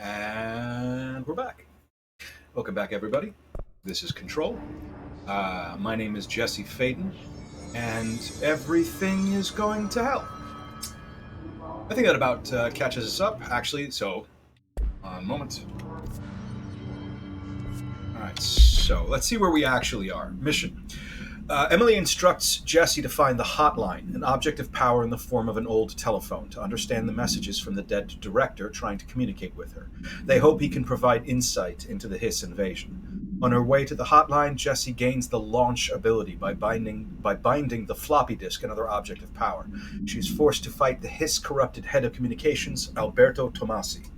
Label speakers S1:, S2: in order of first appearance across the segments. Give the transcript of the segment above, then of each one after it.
S1: And we're back. Welcome back, everybody. This is Control. My name is Jesse Faden, and everything is going to hell. I think that about catches us up, actually, so one moment. Alright, so let's see where we actually are. Mission. Emily instructs Jesse to find the hotline, an object of power in the form of an old telephone, to understand the messages from the dead director trying to communicate with her. They hope he can provide insight into the Hiss invasion. On her way to the hotline, Jesse gains the launch ability by binding the floppy disk, another object of power. She is forced to fight the Hiss-corrupted head of communications, Alberto Tomasi.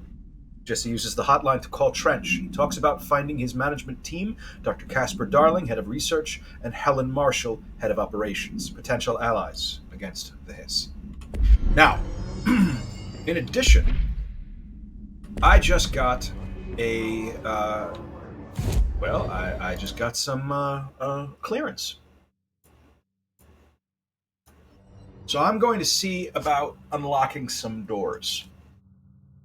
S1: Jesse uses the hotline to call Trench. He talks about finding his management team, Dr. Casper Darling, head of research, and Helen Marshall, head of operations, potential allies against the Hiss. Now, in addition, I just got I just got some clearance. So I'm going to see about unlocking some doors.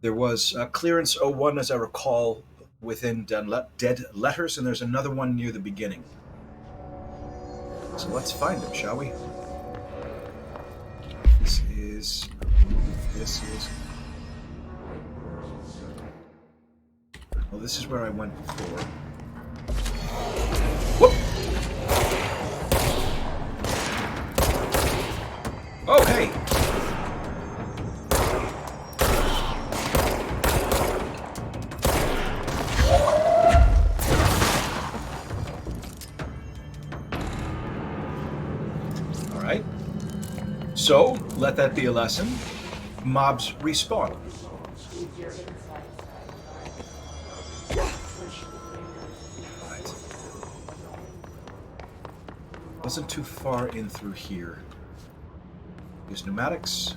S1: There was clearance 01, as I recall, within dead letters, and there's another one near the beginning. So let's find them, shall we? This is... Well, this is where I went before. Whoop! Oh, hey! So, let that be a lesson. Mobs respawn. Right. Wasn't too far in through here. Use pneumatics.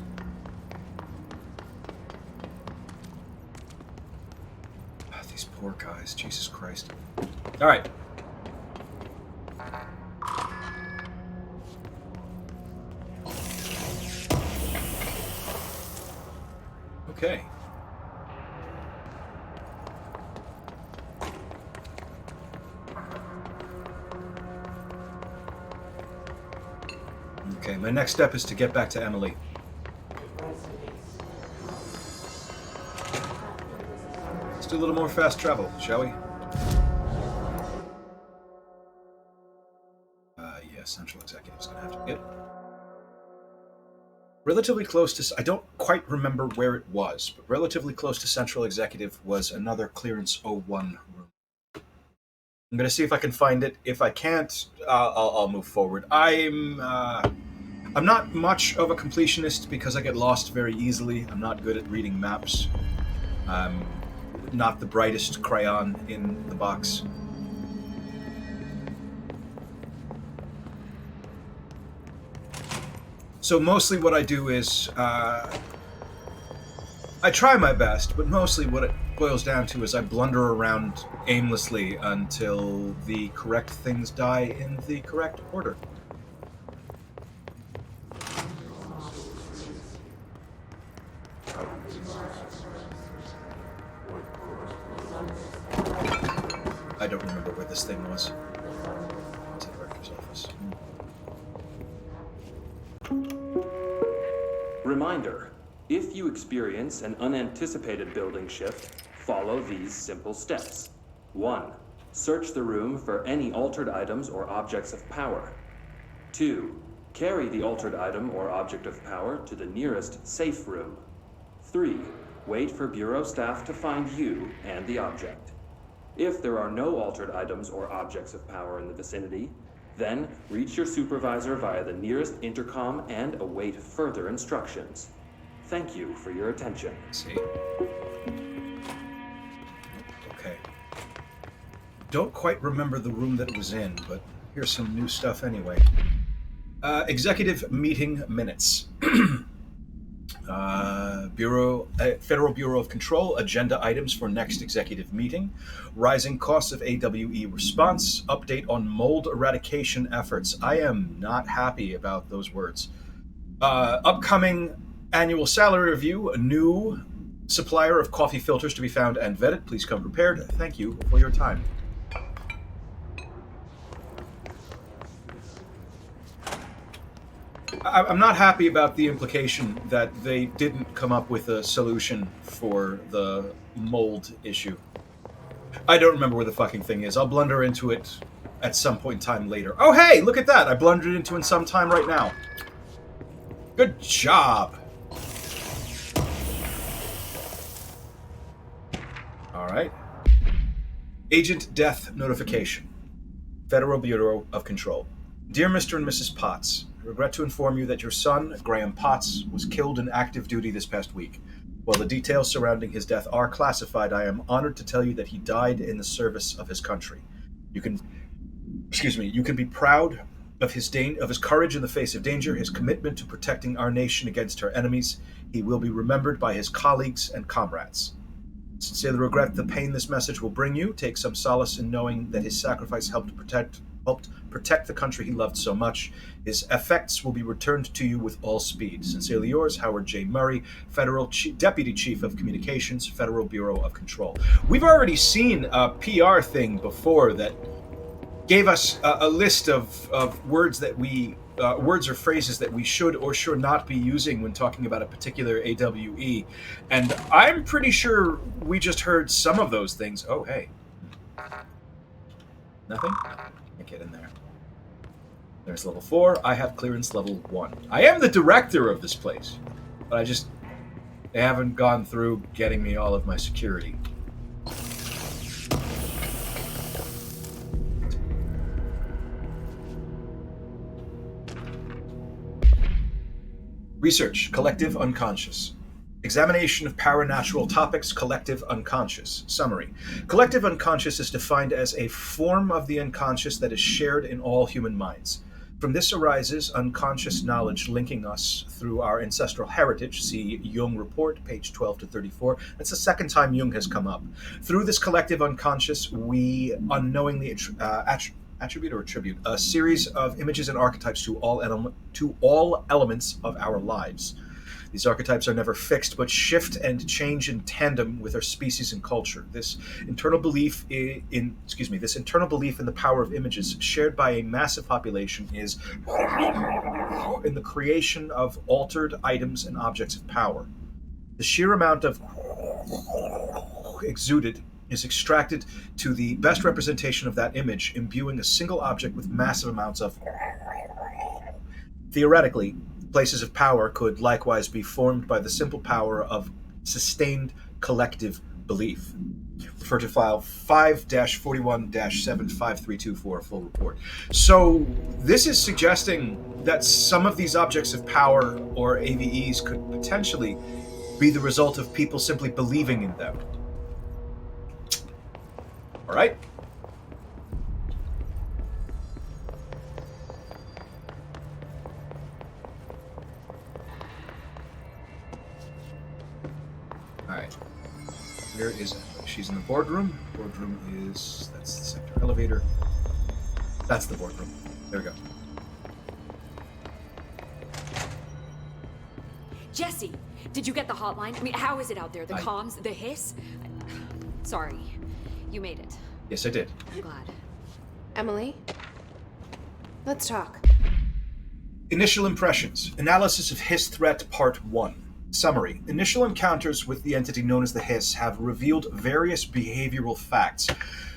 S1: Oh, these poor guys, Jesus Christ. Alright. Okay. Okay, my next step is to get back to Emily. Let's do a little more fast travel, shall we? Yeah, Central Executive's gonna have to get relatively close to... I don't quite remember where it was, but relatively close to Central Executive was another Clearance 01 room. I'm going to see if I can find it. If I can't, I'll move forward. I'm not much of a completionist because I get lost very easily. I'm not good at reading maps. I'm not the brightest crayon in the box. So mostly what I do is, I try my best, but mostly what it boils down to is I blunder around aimlessly until the correct things die in the correct order. I don't remember where this thing was. It's the director's office.
S2: Reminder, if you experience an unanticipated building shift, follow these simple steps. 1. Search the room for any altered items or objects of power. 2. Carry the altered item or object of power to the nearest safe room. 3. Wait for Bureau staff to find you and the object. If there are no altered items or objects of power in the vicinity, then reach your supervisor via the nearest intercom and await further instructions. Thank you for your attention.
S1: See? Okay. Don't quite remember the room that it was in, but here's some new stuff anyway. Executive meeting minutes. Federal Bureau of Control, agenda items for next executive meeting, rising costs of AWE response, update on mold eradication efforts. I am not happy about those words. Upcoming annual salary review, new Supplier of coffee filters to be found and vetted. Please come prepared. Thank you for your time. I'm not happy about the implication that they didn't come up with a solution for the mold issue. I don't remember where the fucking thing is. I'll blunder into it at some point in time later. Oh, hey, look at that. I blundered into it some time right now. Good job. All right. Agent Death Notification. Federal Bureau of Control. Dear Mr. and Mrs. Potts, I regret to inform you that your son, Graham Potts, was killed in active duty this past week. While the details surrounding his death are classified, I am honored to tell you that he died in the service of his country. You can be proud of his courage in the face of danger, his commitment to protecting our nation against her enemies. He will be remembered by his colleagues and comrades. Sincerely regret the pain this message will bring you. Take some solace in knowing that his sacrifice helped protect the country he loved so much. His effects will be returned to you with all speed. Sincerely yours, Howard J. Murray, Deputy Chief of Communications, Federal Bureau of Control. We've already seen a PR thing before that gave us a list of words that words or phrases that we should or should not be using when talking about a particular AWE. And I'm pretty sure we just heard some of those things. Oh, hey. Nothing? Can't get in there. There's level 4. I have clearance level 1. I am the director of this place, but they haven't gone through getting me all of my security. Research, collective unconscious. Examination of paranatural topics, collective unconscious. Summary. Collective unconscious is defined as a form of the unconscious that is shared in all human minds. From this arises unconscious knowledge linking us through our ancestral heritage. See Jung Report, page 12 to 34. That's the second time Jung has come up. Through this collective unconscious, we unknowingly attribute a series of images and archetypes to all elements of our lives. These archetypes are never fixed, but shift and change in tandem with our species and culture. This internal belief in the power of images shared by a massive population is in the creation of altered items and objects of power. The sheer amount of exuded is extracted to the best representation of that image, imbuing a single object with massive amounts of... Theoretically, places of power could likewise be formed by the simple power of sustained collective belief. Refer to file 5-41-75324 for a full report. So this is suggesting that some of these objects of power, or AVEs, could potentially be the result of people simply believing in them. All right? Alright. Where is it? She's in the boardroom. Boardroom is... that's the sector elevator. That's the boardroom. There we go.
S3: Jesse, did you get the hotline? I mean, how is it out there? The comms? The hiss? Sorry. You made it.
S1: Yes, I did.
S3: I'm glad.
S4: Emily? Let's talk.
S1: Initial impressions. Analysis of Hiss Threat Part 1. Summary. Initial encounters with the entity known as the Hiss have revealed various behavioral facts.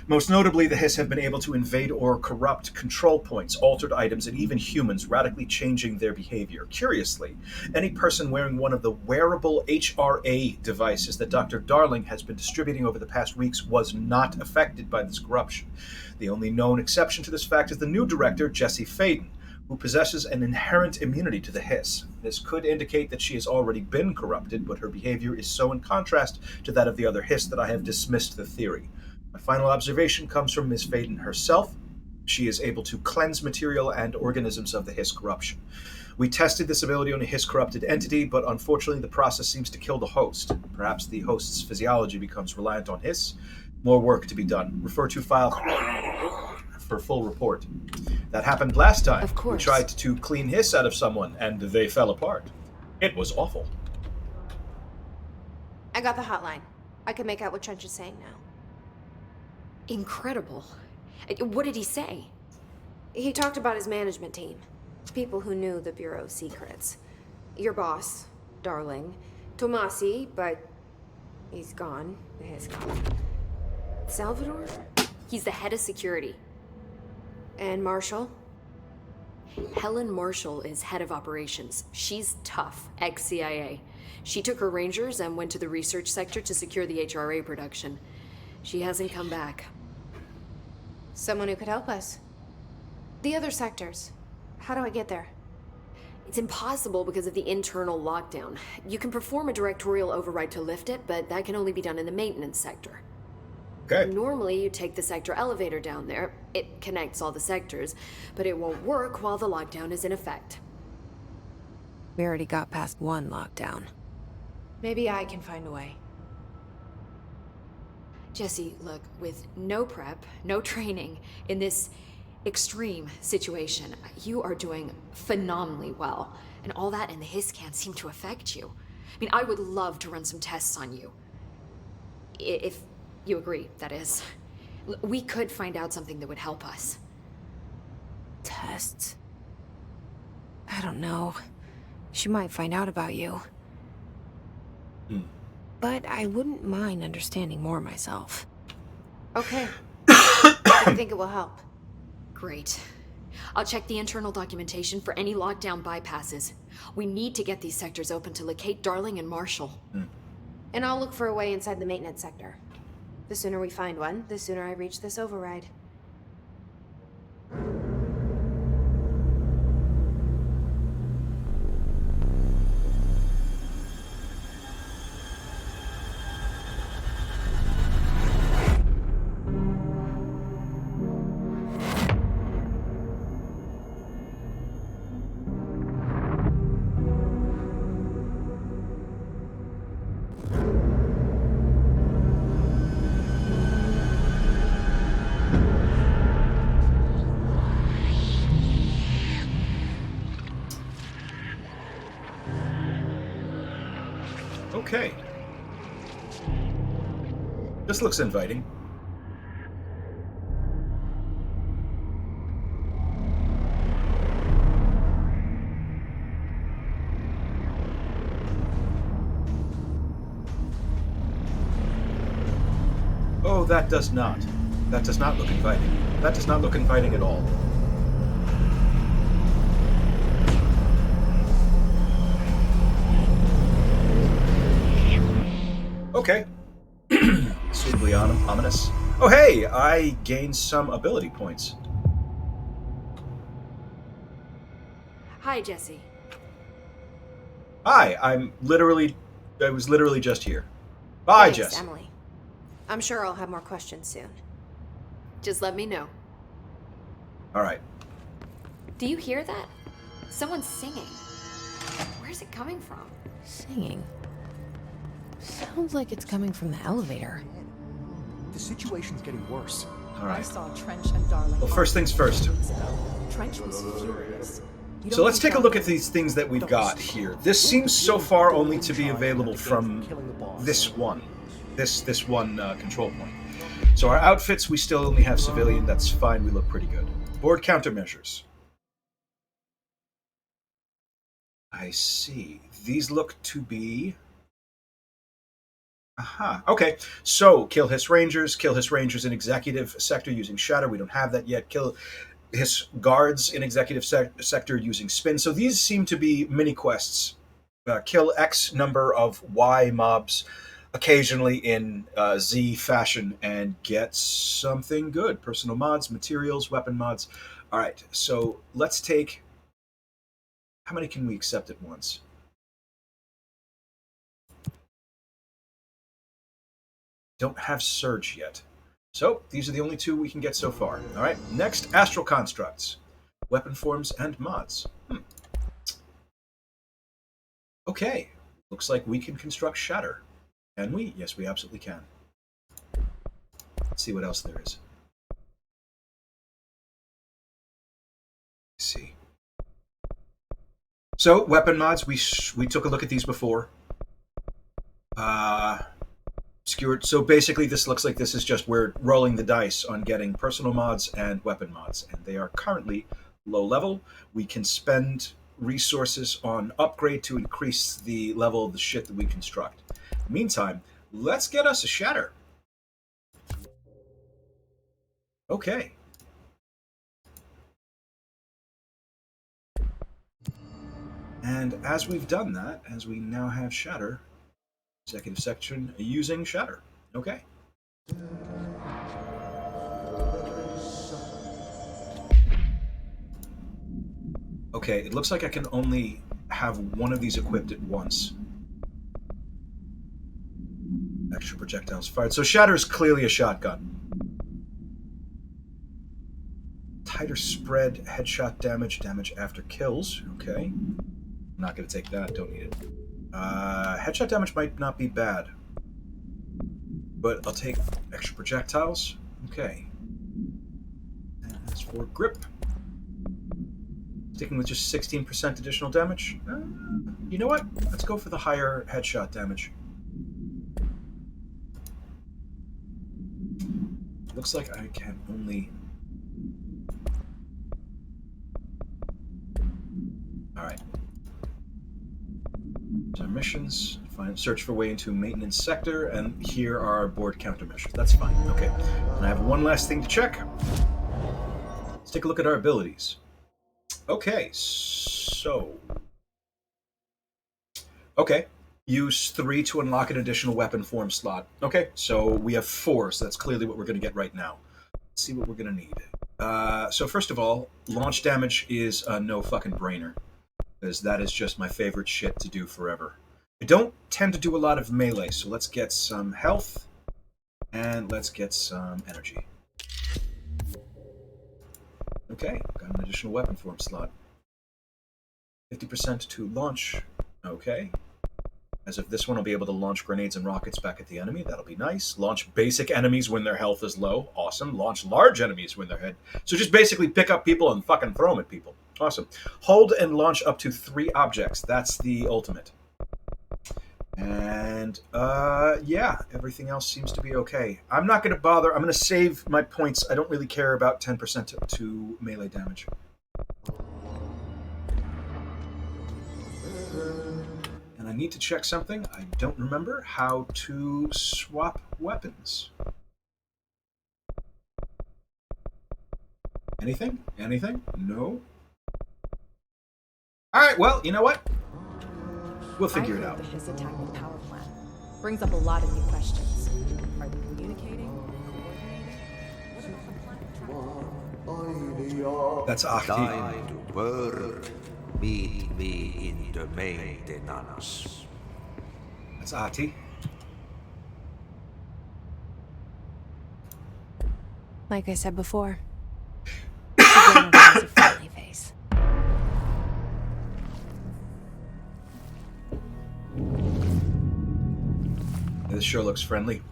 S1: Most notably, the Hiss have been able to invade or corrupt control points, altered items, and even humans, radically changing their behavior. Curiously, any person wearing one of the wearable HRA devices that Dr. Darling has been distributing over the past weeks was not affected by this corruption. The only known exception to this fact is the new director, Jessie Faden, who possesses an inherent immunity to the Hiss. This could indicate that she has already been corrupted, but her behavior is so in contrast to that of the other Hiss that I have dismissed the theory. My final observation comes from Ms. Faden herself. She is able to cleanse material and organisms of the Hiss corruption. We tested this ability on a Hiss-corrupted entity, but unfortunately the process seems to kill the host. Perhaps the host's physiology becomes reliant on Hiss. More work to be done. Refer to file for full report. That happened last time.
S4: Of course.
S1: We tried to clean Hiss out of someone, and they fell apart. It was awful.
S4: I got the hotline. I can make out what Trench is saying now.
S3: Incredible. What did he say?
S4: He talked about his management team. People who knew the Bureau's secrets. Your boss, Darling. Tomasi, but he's gone. He's gone. Salvador?
S3: He's the head of security.
S4: And Marshall?
S3: Helen Marshall is head of operations. She's tough, ex-CIA. She took her Rangers and went to the research sector to secure the HRA production. She hasn't come back.
S4: Someone who could help us. The other sectors. How do I get there?
S3: It's impossible because of the internal lockdown. You can perform a directorial override to lift it, but that can only be done in the maintenance sector.
S1: Okay.
S3: Normally, you take the sector elevator down there. It connects all the sectors, but it won't work while the lockdown is in effect.
S5: We already got past one lockdown.
S4: Maybe I can find a way.
S3: Jesse, look, with no prep, no training, in this extreme situation, you are doing phenomenally well. And all that in the hiss can't seem to affect you. I mean, I would love to run some tests on you. If you agree, that is. We could find out something that would help us.
S5: Tests? I don't know. She might find out about you. But I wouldn't mind understanding more myself.
S4: Okay. I think it will help.
S3: Great. I'll check the internal documentation for any lockdown bypasses. We need to get these sectors open to locate Darling and Marshall.
S4: And I'll look for a way inside the maintenance sector. The sooner we find one, the sooner I reach this override.
S1: Okay. This looks inviting. Oh, that does not. That does not look inviting. That does not look inviting at all. Okay. Suitably ominous. Oh, hey! I gained some ability points.
S3: Hi, Jesse.
S1: Hi, I was literally just here. Bye,
S4: Thanks,
S1: Jess.
S4: Emily. I'm sure I'll have more questions soon.
S3: Just let me know.
S1: All right.
S3: Do you hear that? Someone's singing. Where's it coming from?
S5: Singing? Sounds like it's coming from the elevator.
S6: The situation's getting worse.
S1: All
S7: I
S1: right.
S7: saw Trench and Darling.
S1: Well, first things first.
S7: Trench was furious.
S1: So let's take a look at these things that we've got here. This seems so far only to be available from this one control point. So our outfits, we still only have civilian. That's fine. We look pretty good. Board countermeasures. I see. These look to be... Aha. Okay. So kill Hiss Rangers in executive sector using Shatter. We don't have that yet. Kill Hiss guards in executive sector using Spin. So these seem to be mini quests. Kill X number of Y mobs occasionally in Z fashion and get something good. Personal mods, materials, weapon mods. All right. So let's take... How many can we accept at once? Don't have Surge yet. So, these are the only two we can get so far. Alright, next, Astral Constructs. Weapon forms and mods. Okay, looks like we can construct Shatter. Can we? Yes, we absolutely can. Let's see what else there is. Let's see. So, weapon mods, we took a look at these before. Skewered. So basically, this looks like this is just we're rolling the dice on getting personal mods and weapon mods, and they are currently low level. We can spend resources on upgrade to increase the level of the shit that we construct. Meantime, let's get us a shatter. Okay. And as we've done that, as we now have shatter, executive section using shatter. Okay. Okay, it looks like I can only have one of these equipped at once. Extra projectiles fired. So shatter is clearly a shotgun. Tighter spread, headshot damage, damage after kills. Okay. I'm not going to take that, don't need it. Headshot damage might not be bad. But I'll take extra projectiles. Okay. And as for grip, sticking with just 16% additional damage. You know what? Let's go for the higher headshot damage. Looks like I can only... Alright. So missions, search for way into maintenance sector, and here are our board countermeasures. That's fine. Okay. And I have one last thing to check. Let's take a look at our abilities. Okay, so... Okay. Use 3 to unlock an additional weapon form slot. Okay, so we have 4, so that's clearly what we're going to get right now. Let's see what we're going to need. So first of all, launch damage is a no fucking brainer, because that is just my favorite shit to do forever. I don't tend to do a lot of melee, so let's get some health, and let's get some energy. Okay, got an additional weapon form slot. 50% to launch. Okay. As if this one will be able to launch grenades and rockets back at the enemy. That'll be nice. Launch basic enemies when their health is low. Awesome. Launch large enemies when their head... So just basically pick up people and fucking throw them at people. Awesome. Hold and launch up to 3 objects. That's the ultimate. And, yeah, everything else seems to be okay. I'm not going to bother. I'm going to save my points. I don't really care about 10% to melee damage. And I need to check something. I don't remember how to swap weapons. Anything? Anything? No? Alright, well, you know what? We'll figure it out.
S7: The Hiss attack with power plant brings up a lot of new questions. Are they communicating? Coordinating? What about the planet?
S1: That's Ahti.
S8: Die to burn. Meet me in the maintenance.
S1: That's Ahti.
S5: Like I said before, the janitor has a friendly face.
S1: This sure looks friendly.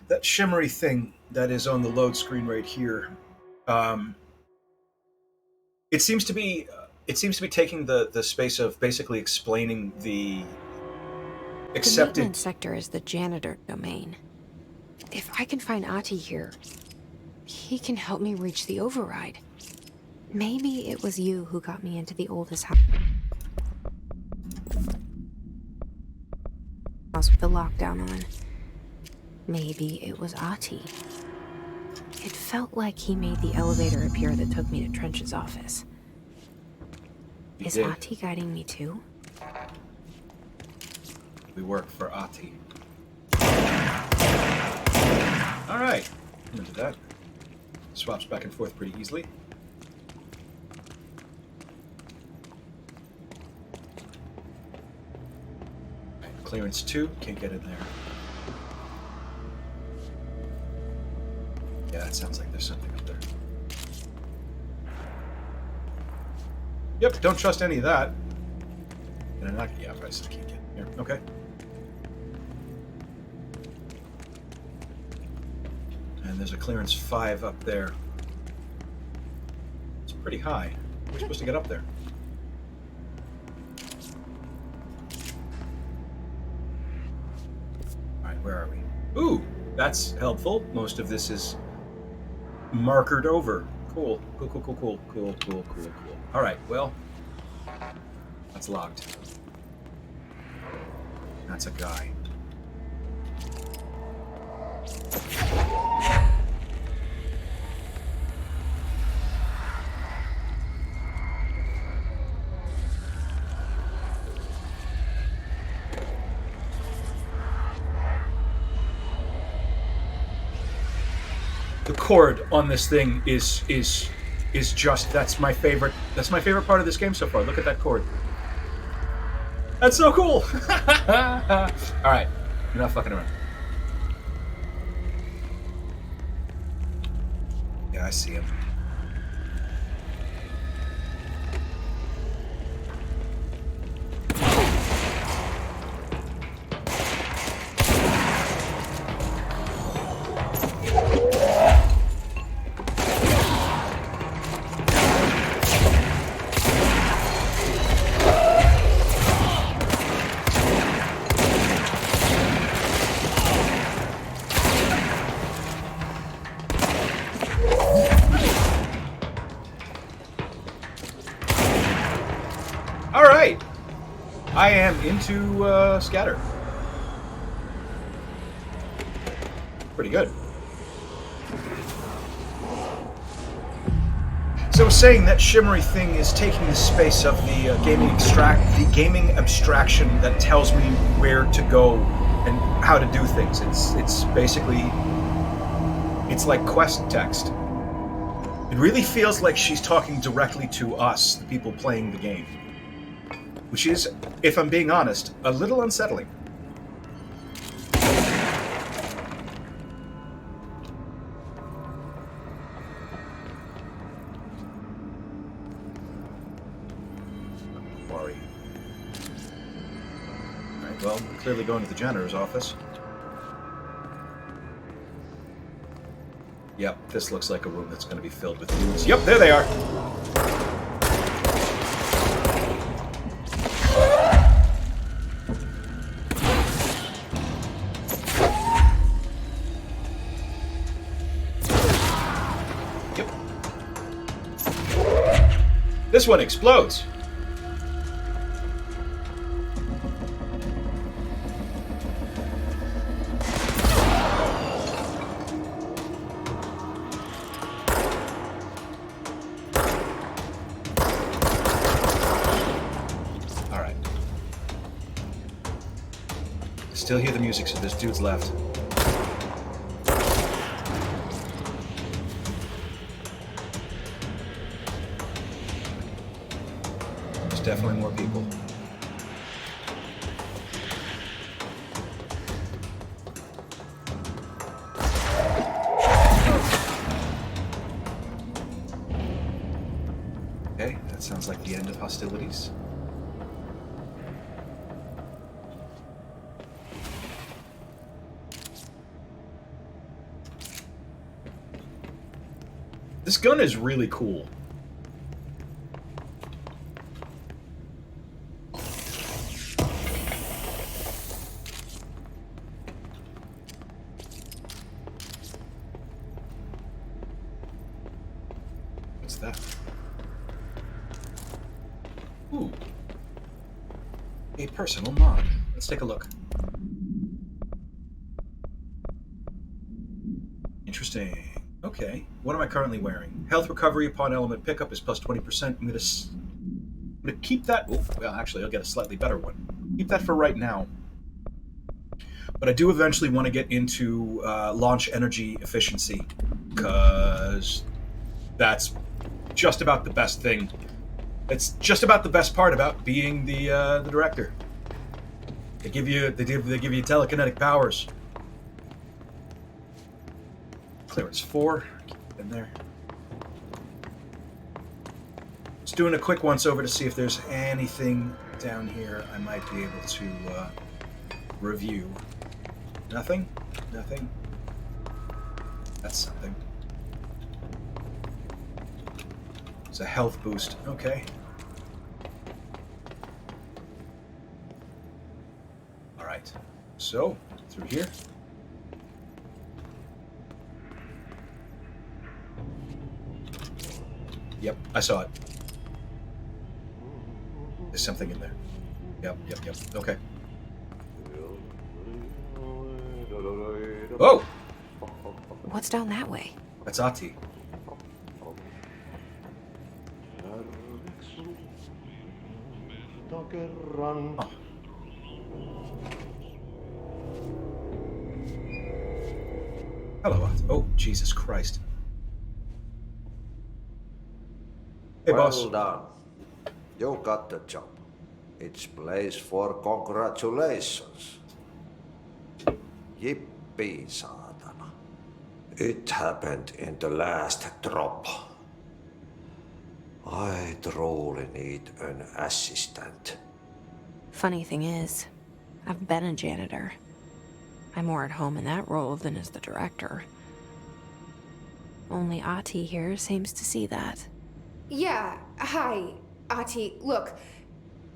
S1: That shimmery thing that is on the load screen right here, it seems to be taking the space of basically explaining the
S5: The
S1: accepted.
S5: maintenance sector is the janitor domain. If I can find Ahti here, he can help me reach the override. Maybe it was you who got me into the oldest house with the lockdown on. Maybe it was Ahti. It felt like he made the elevator appear that took me to Trench's office. Is
S1: did.
S5: Ahti guiding me too?
S1: We work for Ahti. Alright, I'm into that. Swaps back and forth pretty easily. Clearance 2, can't get in there. Yeah, that sounds like there's something up there. Yep, don't trust any of that. And I'm not, yeah, I still can't get in here. Okay. And there's a clearance 5 up there. It's pretty high. We're supposed to get up there. Alright, where are we? Ooh, that's helpful. Most of this is markered over. Cool. Cool. Alright, well, that's logged. That's a guy. The cord on this thing is just that's my favorite part of this game so far. Look at that cord. That's so cool. All right, you're not fucking around. Yeah, I see him. I am into scatter. Pretty good. So I was saying that shimmery thing is taking the space of the gaming abstraction that tells me where to go and how to do things. It's basically like quest text. It really feels like she's talking directly to us, the people playing the game. Which is, if I'm being honest, a little unsettling. Worry. Alright, well, we're clearly going to the janitor's office. Yep, this looks like a room that's going to be filled with dudes. Yep, there they are! This one explodes. All right. Still hear the music, so this dude's left. Definitely more people. Okay, that sounds like the end of hostilities. This gun is really cool. That? Ooh. A personal mod. Let's take a look. Interesting. Okay. What am I currently wearing? Health recovery upon element pickup is plus 20%. I'm gonna keep that. Oh, well, actually, I'll get a slightly better one. Keep that for right now. But I do eventually want to get into launch energy efficiency, because that's just about the best thing. It's just about the best part about being the director. They give you telekinetic powers. Clearance 4, keep it in there. Just doing a quick once over to see if there's anything down here I might be able to review. Nothing. That's something. It's a health boost. Okay. Alright. So, through here. Yep, I saw it. There's something in there. Yep. Okay. Oh!
S5: What's down that way?
S1: That's Ati. Oh. Hello, Ati. Oh, Jesus Christ. Hey, boss.
S8: Well done. You got the job. It's place for congratulations. Yippee, saatana. It happened in the last drop. I truly need an assistant.
S5: Funny thing is, I've been a janitor. I'm more at home in that role than as the director. Only Ati here seems to see that.
S4: Yeah, hi, Ati. Look,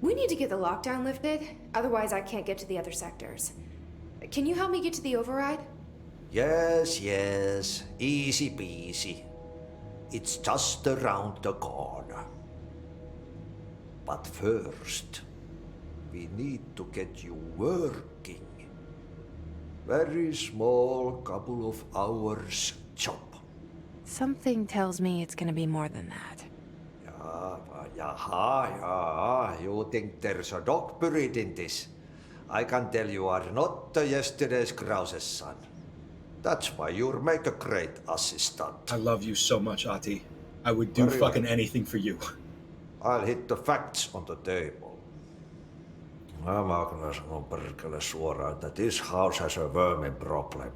S4: we need to get the lockdown lifted, otherwise I can't get to the other sectors. Can you help me get to the override?
S8: Yes, easy peasy. It's just around the corner. But first, we need to get you working. Very small, couple of hours job.
S5: Something tells me it's gonna be more than that.
S8: Yeah. You think there's a dog buried in this? I can tell you are not yesterday's Carousel's son. That's why you'll make a great assistant.
S1: I love you so much, Ati. I would do
S8: Very
S1: fucking
S8: well.
S1: anything for you.
S8: I'll hit the facts on the table. Mä kyllä sanon perkele suoraan, that this house has a vermin problem.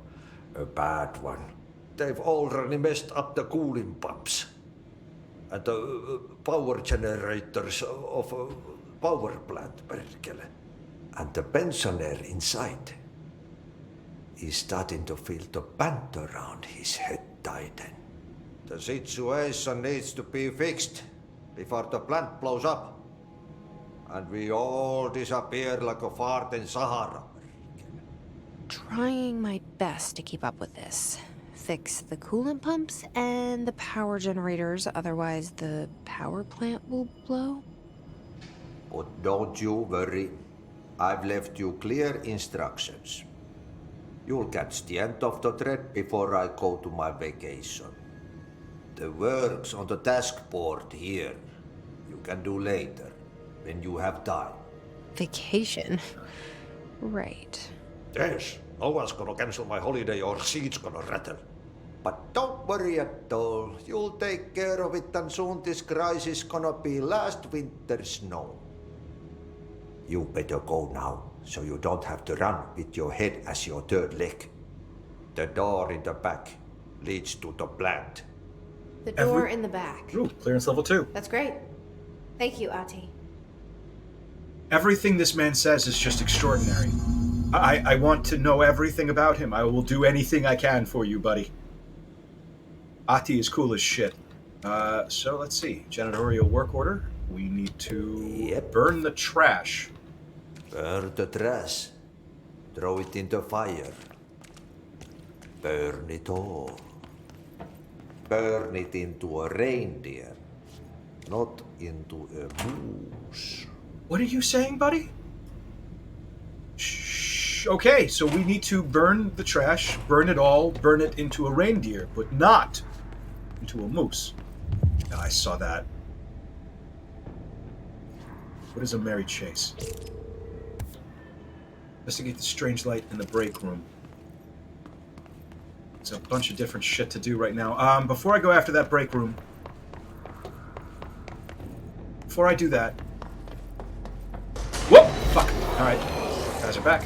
S8: A bad one. They've already messed up the cooling pumps. And the power generators of a power plant, perkele. And the pensioner inside is starting to feel the band around his head tighten. The situation needs to be fixed before the plant blows up. And we all disappear like a fart in Sahara.
S5: Trying my best to keep up with this. Fix the coolant pumps and the power generators, otherwise the power plant will blow.
S8: But don't you worry. I've left you clear instructions. You'll catch the end of the thread before I go to my vacation. The work's on the task board here. You can do later, when you have time.
S5: Vacation? Right.
S8: Yes, no one's gonna cancel my holiday or seat's gonna rattle. But don't worry at all. You'll take care of it and soon this crisis gonna be last winter's snow. You better go now, so you don't have to run with your head as your third leg. The door in the back leads to the plant.
S4: The door in the back.
S1: Ooh, clearance level 2.
S4: That's great. Thank you, Ati.
S1: Everything this man says is just extraordinary. I want to know everything about him. I will do anything I can for you, buddy. Ati is cool as shit. So let's see. Janitorial work order. We need to burn the trash.
S8: Burn the trash. Throw it in the fire. Burn it all. Burn it into a reindeer, not into a moose.
S1: What are you saying, buddy? Shh. Okay, so we need to burn the trash, burn it all, burn it into a reindeer, but not into a moose. Yeah, I saw that. What is a merry chase? Investigate the strange light in the break room. There's a bunch of different shit to do right now. Before I go after that break room, before I do that, whoa, fuck. All right, guys are back.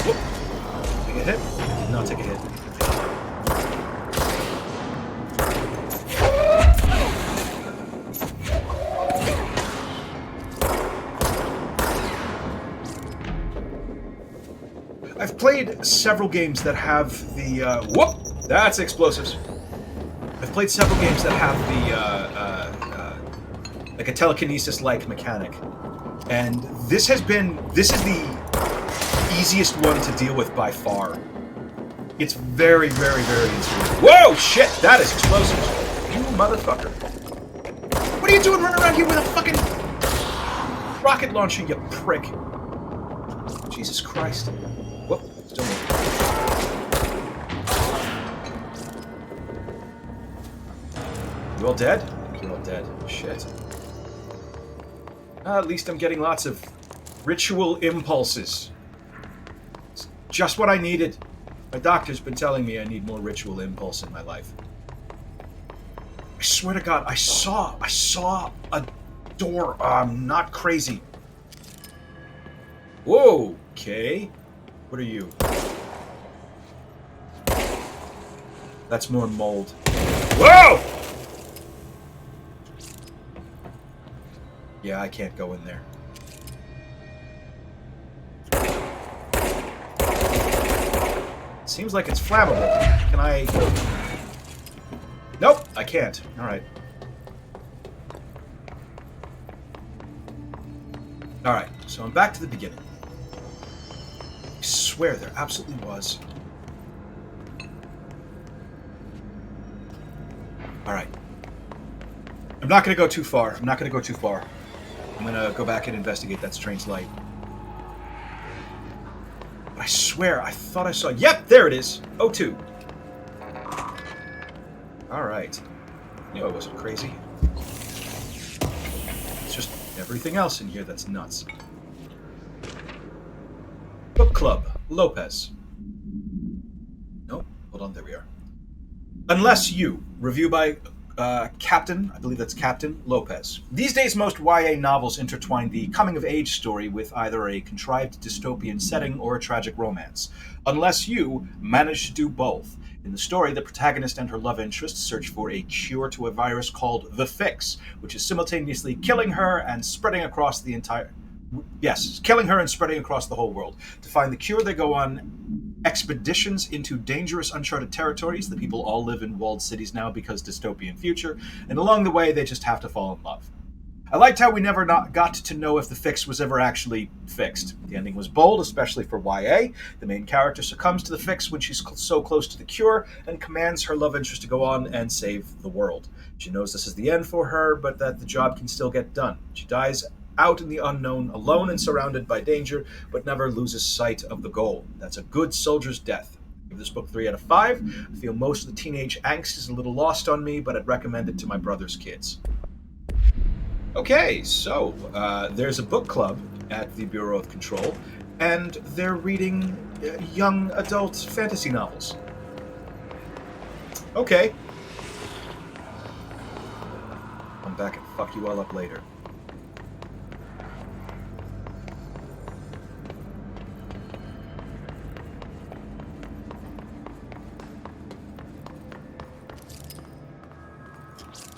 S1: Whoop. Take a hit. Did not take a hit. played several games that have the whoop. That's explosives. I've played several games that have the like a telekinesis-like mechanic, and this is the easiest one to deal with by far. It's very, very, very intuitive. Whoa, shit! That is explosives. You motherfucker. What are you doing running around here with a fucking rocket launcher, you prick? Jesus Christ. Whoop, still moving. You all dead? I think you're all dead. Shit. At least I'm getting lots of ritual impulses. It's just what I needed. My doctor's been telling me I need more ritual impulse in my life. I swear to God, I saw a door. I'm not crazy. Whoa, okay. What are you? That's more mold. Whoa! Yeah, I can't go in there. Seems like it's flammable. Can I... Nope, I can't. Alright. Alright, so I'm back to the beginning. I swear there absolutely was. Alright. I'm not going to go too far. I'm going to go back and investigate that strange light. I swear, I thought I saw... Yep, there it is. O2. Alright. I wasn't crazy. It's just everything else in here that's nuts. Book Club. Lopez. Nope. Hold on, there we are. Unless You. Review by... Captain, I believe that's Captain Lopez. These days, most YA novels intertwine the coming-of-age story with either a contrived dystopian setting or a tragic romance. Unless You manage to do both. In the story, the protagonist and her love interest search for a cure to a virus called The Fix, which is simultaneously killing her and spreading across the entire... Yes, killing her and spreading across the whole world. To find the cure, they go on expeditions into dangerous, uncharted territories. The people all live in walled cities now because dystopian future, and along the way, they just have to fall in love. I liked how we never got to know if the fix was ever actually fixed. The ending was bold, especially for YA. The main character succumbs to the fix when she's so close to the cure, and commands her love interest to go on and save the world. She knows this is the end for her, but that the job can still get done. She dies out in the unknown, alone and surrounded by danger, but never loses sight of the goal. That's a good soldier's death. I give this book 3 out of 5. I feel most of the teenage angst is a little lost on me, but I'd recommend it to my brother's kids. Okay, so there's a book club at the Bureau of Control, and they're reading young adult fantasy novels. Okay. Come back and fuck you all up later.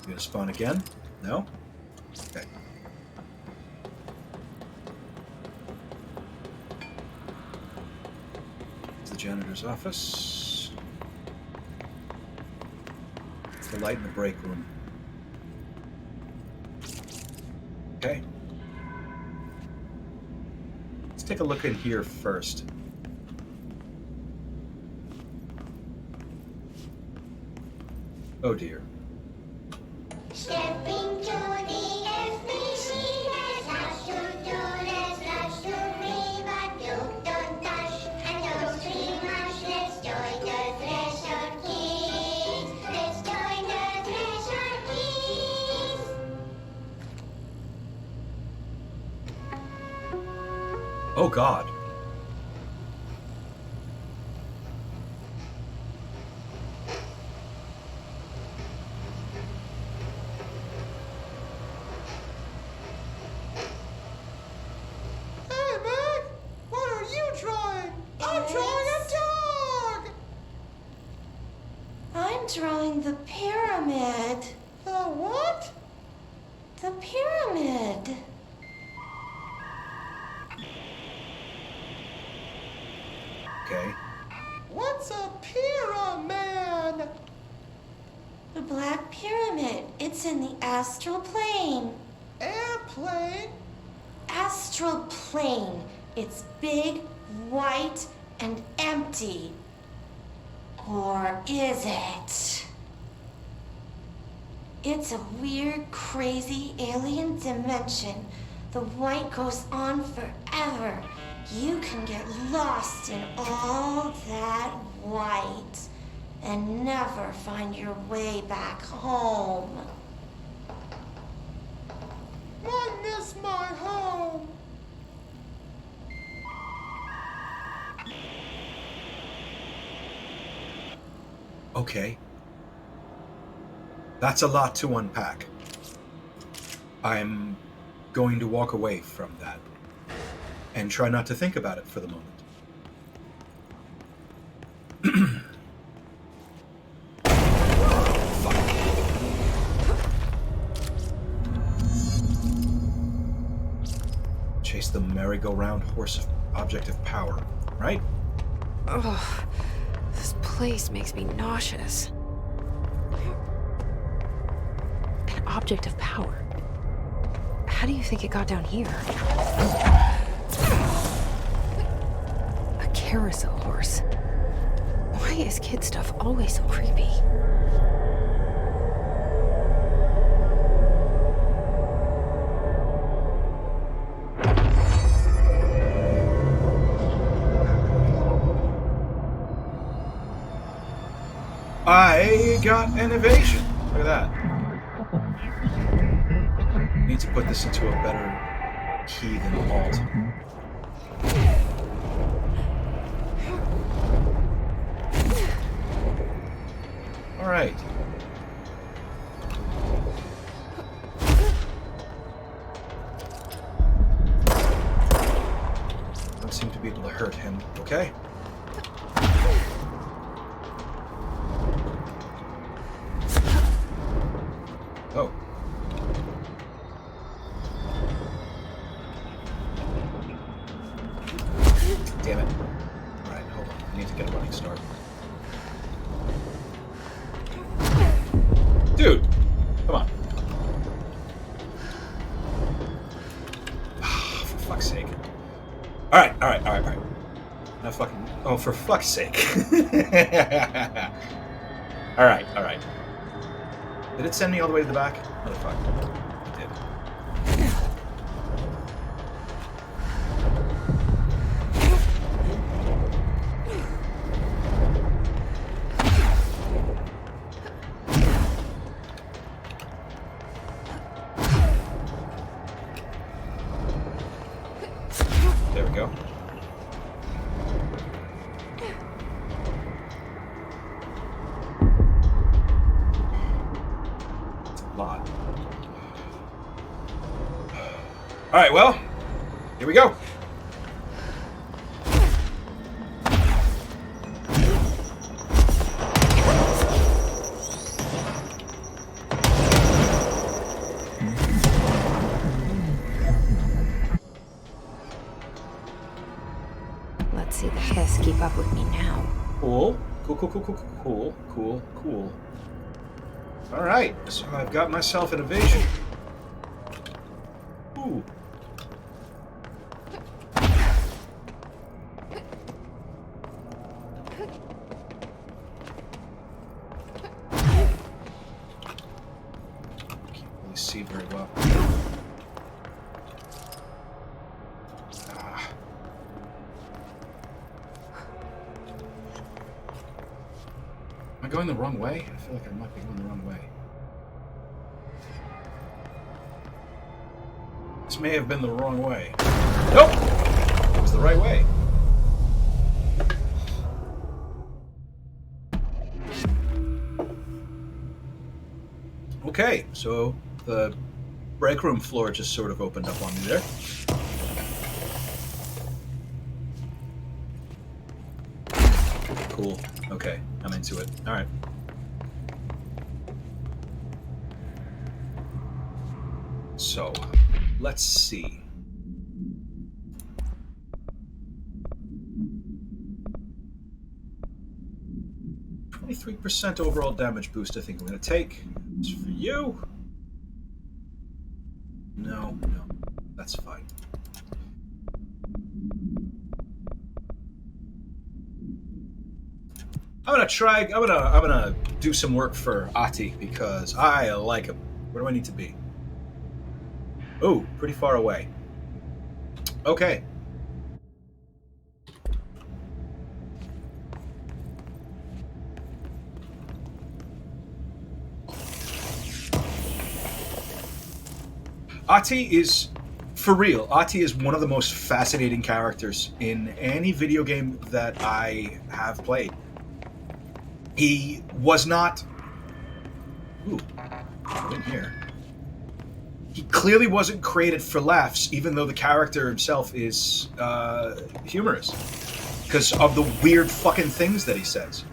S1: You gonna spawn again? No? Okay. It's the janitor's office. It's the light in the break room. Okay. Let's take a look in here first. Oh dear.
S9: Step into the FBC, there's lots to do, there's lots to read, but don't touch and don't scream much. Let's join the Thresher Kids. Let's join the Thresher Kids.
S1: Oh God.
S9: Drawing the pyramid. The what? The pyramid.
S1: Okay.
S9: The Black Pyramid. It's in the astral plane.
S6: Airplane?
S9: Astral plane. It's big, white, and empty. Or is it? It's a weird, crazy alien dimension. The white goes on forever. You can get lost in all that white and never find your way back home.
S6: I miss my home.
S1: Okay. That's a lot to unpack. I'm going to walk away from that and try not to think about it for the moment. Chase the merry-go-round horse of object of power, right?
S5: Ugh, this place makes me nauseous. An object of power. How do you think it got down here? A carousel horse. Why is kid stuff always so creepy?
S1: I got an evasion. Look at that. Need to put this into a better key than Alt. All right. Don't seem to be able to hurt him. Okay. Oh. Damn it. Alright, hold on. I need to get a running start. Dude! Come on. For fuck's sake. Alright. Now fucking... Oh, for fuck's sake. Alright. Did it send me all the way to the back? Motherfucker. It did. There we go. Lot. All right, well, here we go.
S5: Let's see the hiss keep up with me now.
S1: Cool. All right, so I've got myself an evasion. Ooh. Can't really see very well. Am I going the wrong way? I feel like I might be going the wrong way. This may have been the wrong way. Nope! It was the right way. Okay, so the break room floor just sort of opened up on me there. Cool. Okay, I'm into it. All right. So, let's see. 3% overall damage boost I think I'm going to take. It's for you. No, that's fine. I'm gonna do some work for Ati because I like him. Where do I need to be? Oh, pretty far away. Okay. Ati is, for real, Ati is one of the most fascinating characters in any video game that I have played. He was not... Ooh, in here. He clearly wasn't created for laughs, even though the character himself is humorous. Because of the weird fucking things that he says.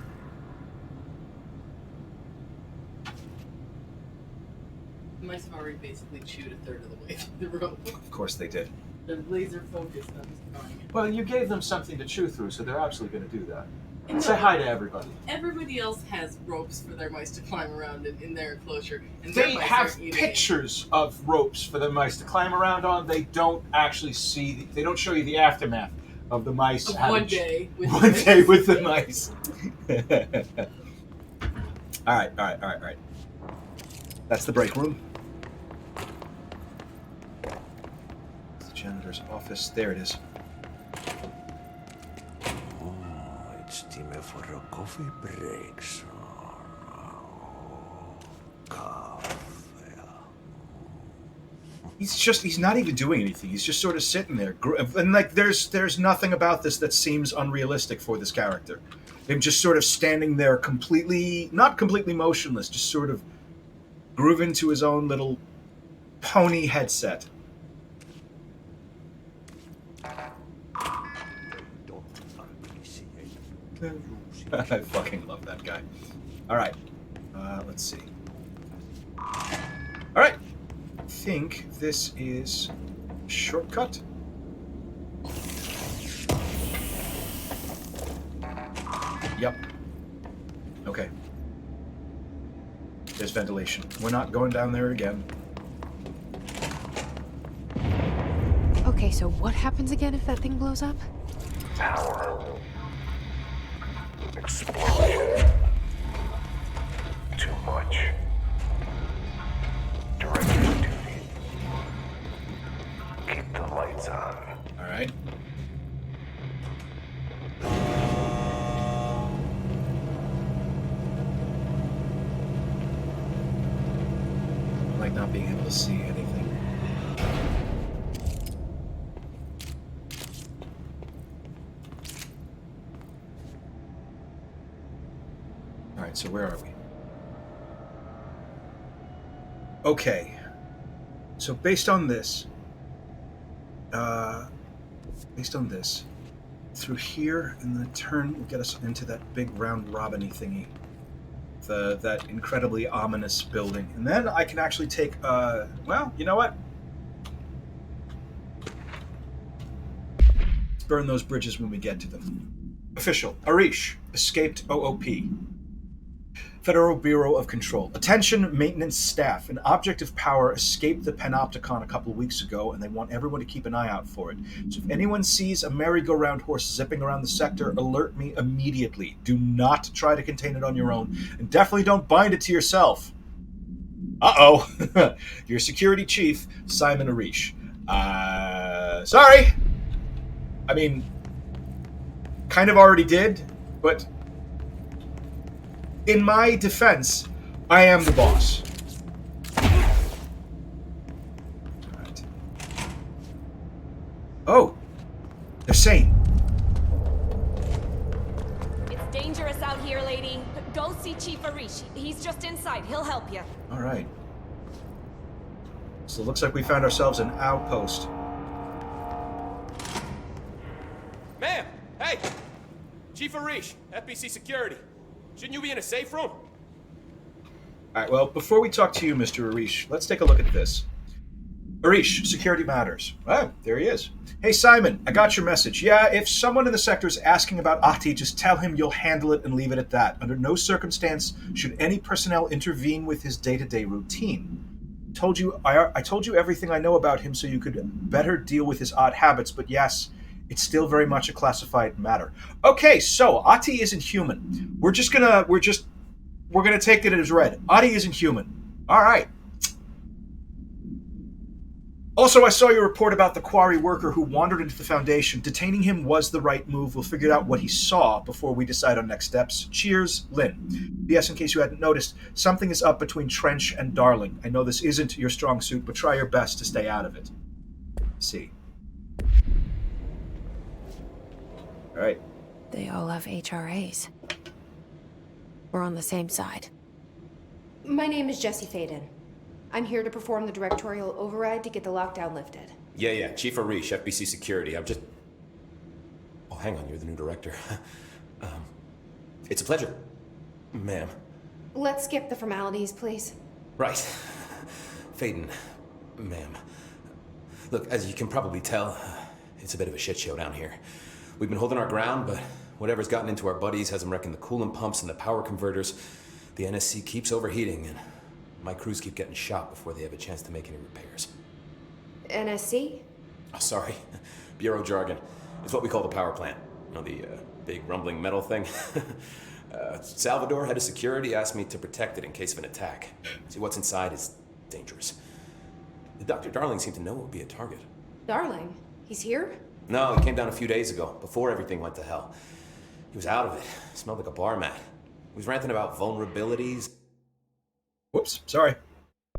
S10: The mice have already basically chewed a third of the way through the rope.
S1: Of course they did.
S10: They're laser focused on destroying it.
S1: Well, you gave them something to chew through, so they're absolutely going to do that.
S10: And
S1: Say hi to everybody.
S10: Everybody else has ropes for their mice to climb around in their enclosure. And
S1: They
S10: their mice
S1: have
S10: aren't eating
S1: pictures of ropes for their mice to climb around on. They don't actually see. They don't show you the aftermath of the mice.
S10: Of
S1: having
S10: one day with
S1: one day with the mice. All right. That's the break room. It's the janitor's office. There it is.
S8: It's time for a coffee break, son. Coffee.
S1: He's not even doing anything. He's just sort of sitting there. And like there's nothing about this that seems unrealistic for this character. Him just sort of standing there not completely motionless, just sort of grooving to his own little pony headset. I fucking love that guy. All right, let's see. All right, I think this is shortcut. Yep. Okay. There's ventilation. We're not going down there again.
S5: Okay, so what happens again if that thing blows up?
S11: Power. Explosion. Too much. Director's duty. Keep the lights on.
S1: All right. I like not being able to see anything. All right, so where are we? Okay. So based on this, through here and the turn will get us into that big round robin-y thingy. That incredibly ominous building. And then I can actually take, well, you know what? Let's burn those bridges when we get to them. Official. Arish, escaped OOP. Federal Bureau of Control. Attention, maintenance staff. An object of power escaped the Panopticon a couple of weeks ago, and they want everyone to keep an eye out for it. So if anyone sees a merry-go-round horse zipping around the sector, alert me immediately. Do not try to contain it on your own, and definitely don't bind it to yourself. Uh-oh. Your security chief, Simon Arish. Sorry. I mean, kind of already did, but... in my defense, I am the boss. Alright. Oh! They're sane.
S12: It's dangerous out here, lady. Go see Chiefery. He's just inside. He'll help you.
S1: Alright. So it looks like we found ourselves an outpost.
S13: Ma'am! Hey! Chiefery, FBC Security. Shouldn't you be in a safe room?
S1: Alright, well, before we talk to you, Mr. Arish, let's take a look at this. Arish, security matters. Ah, there he is. Hey, Simon, I got your message. Yeah, if someone in the sector is asking about Ahti, just tell him you'll handle it and leave it at that. Under no circumstance should any personnel intervene with his day-to-day routine. I told you everything I know about him so you could better deal with his odd habits, but yes, it's still very much a classified matter. Okay, so Ahti isn't human. We're gonna take it as read. Ahti isn't human. All right. Also, I saw your report about the quarry worker who wandered into the Foundation. Detaining him was the right move. We'll figure out what he saw before we decide on next steps. Cheers, Lynn. P.S. In case you hadn't noticed, something is up between Trench and Darling. I know this isn't your strong suit, but try your best to stay out of it. See. All right.
S5: They all have HRAs. We're on the same side.
S4: My name is Jesse Faden. I'm here to perform the directorial override to get the lockdown lifted.
S13: Yeah, Chiefery, FBC Security. I'm just... Oh, hang on, you're the new director. It's a pleasure, ma'am.
S4: Let's skip the formalities, please.
S13: Right. Faden, ma'am. Look, as you can probably tell, it's a bit of a shit show down here. We've been holding our ground, but whatever's gotten into our buddies has them wrecking the coolant pumps and the power converters. The NSC keeps overheating, and my crews keep getting shot before they have a chance to make any repairs.
S4: NSC?
S13: Oh, sorry. Bureau jargon. It's what we call the power plant. You know, the big rumbling metal thing? Salvador, head of security, asked me to protect it in case of an attack. See, what's inside is dangerous. Dr. Darling seemed to know it would be a target.
S4: Darling? He's here?
S13: No, he came down a few days ago, before everything went to hell. He was out of it. Smelled like a bar mat. He was ranting about vulnerabilities.
S1: Whoops, sorry.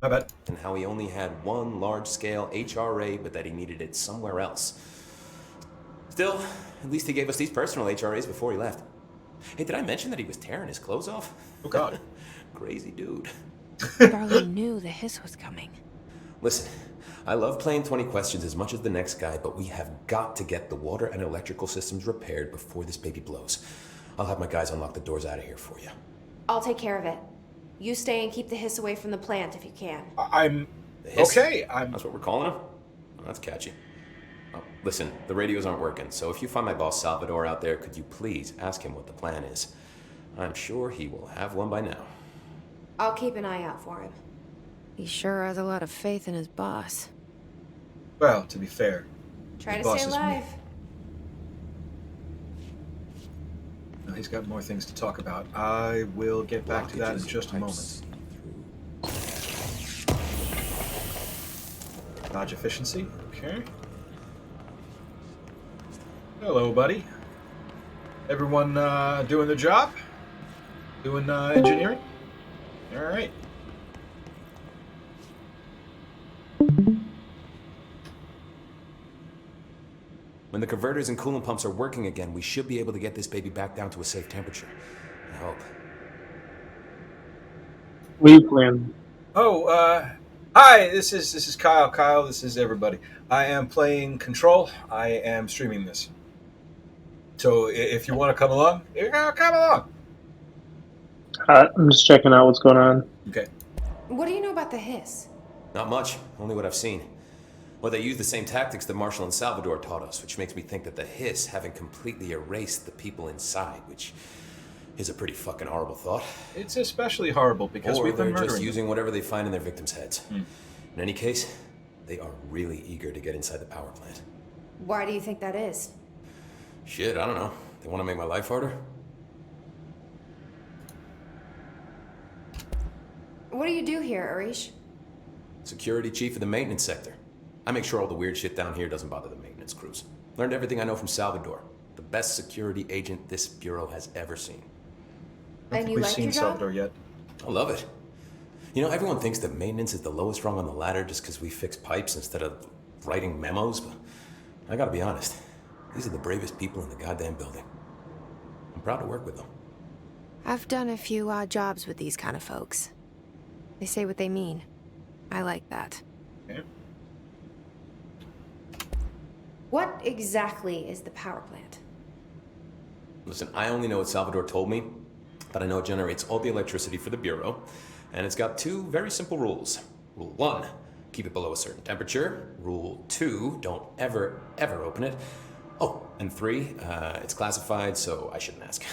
S1: My bad.
S13: And how he only had one large-scale HRA, but that he needed it somewhere else. Still, at least he gave us these personal HRAs before he left. Hey, did I mention that he was tearing his clothes off?
S1: Oh, God.
S13: Crazy dude.
S5: Darling knew the hiss was coming.
S13: Listen, I love playing 20 questions as much as the next guy, but we have got to get the water and electrical systems repaired before this baby blows. I'll have my guys unlock the doors out of here for you.
S4: I'll take care of it. You stay and keep the hiss away from the plant if you can.
S1: I'm...
S13: The hiss?
S1: Okay,
S13: That's what we're calling him? Oh, that's catchy. Oh, listen, the radios aren't working, so if you find my boss Salvador out there, could you please ask him what the plan is? I'm sure he will have one by now.
S4: I'll keep an eye out for him.
S5: He sure has a lot of faith in his boss.
S1: Well, to be fair...
S4: Try
S1: the
S4: to
S1: boss
S4: stay
S1: is me.
S4: alive.
S1: Now he's got more things to talk about. I will get back to that in just a moment. Dodge efficiency. Okay. Hello, buddy. Everyone doing their job? Doing engineering? All right.
S13: When the converters and coolant pumps are working again, we should be able to get this baby back down to a safe temperature. I hope.
S14: What are you playing?
S1: Oh, hi. This is Kyle. Kyle, this is everybody. I am playing Control. I am streaming this. So if you want to come along, come along.
S14: I'm just checking out what's going on.
S1: Okay.
S4: What do you know about the hiss?
S13: Not much, only what I've seen. Well, they use the same tactics that Marshall and Salvador taught us, which makes me think that the hiss haven't completely erased the people inside, which is a pretty fucking horrible thought.
S1: It's especially horrible because
S13: or
S1: we've been
S13: they're
S1: murdering
S13: just
S1: them.
S13: using whatever they find in their victims' heads. In any case, they are really eager to get inside the power plant.
S4: Why do you think that is?
S13: Shit, I don't know. They want to make my life harder?
S4: What do you do here, Arish?
S13: Security chief of the maintenance sector. I make sure all the weird shit down here doesn't bother the maintenance crews. Learned everything I know from Salvador. The best security agent this bureau has ever seen.
S1: I don't think we've seen Salvador yet.
S13: I love it. You know, everyone thinks that maintenance is the lowest rung on the ladder just because we fix pipes instead of writing memos, but I gotta be honest. These are the bravest people in the goddamn building. I'm proud to work with them.
S5: I've done a few odd jobs with these kind of folks. They say what they mean. I like that.
S1: Okay.
S4: What exactly is the power plant?
S13: Listen, I only know what Salvador told me, but I know it generates all the electricity for the Bureau, and it's got two very simple rules. Rule 1, keep it below a certain temperature. Rule 2, don't ever, ever open it. Oh, and 3, it's classified, so I shouldn't ask.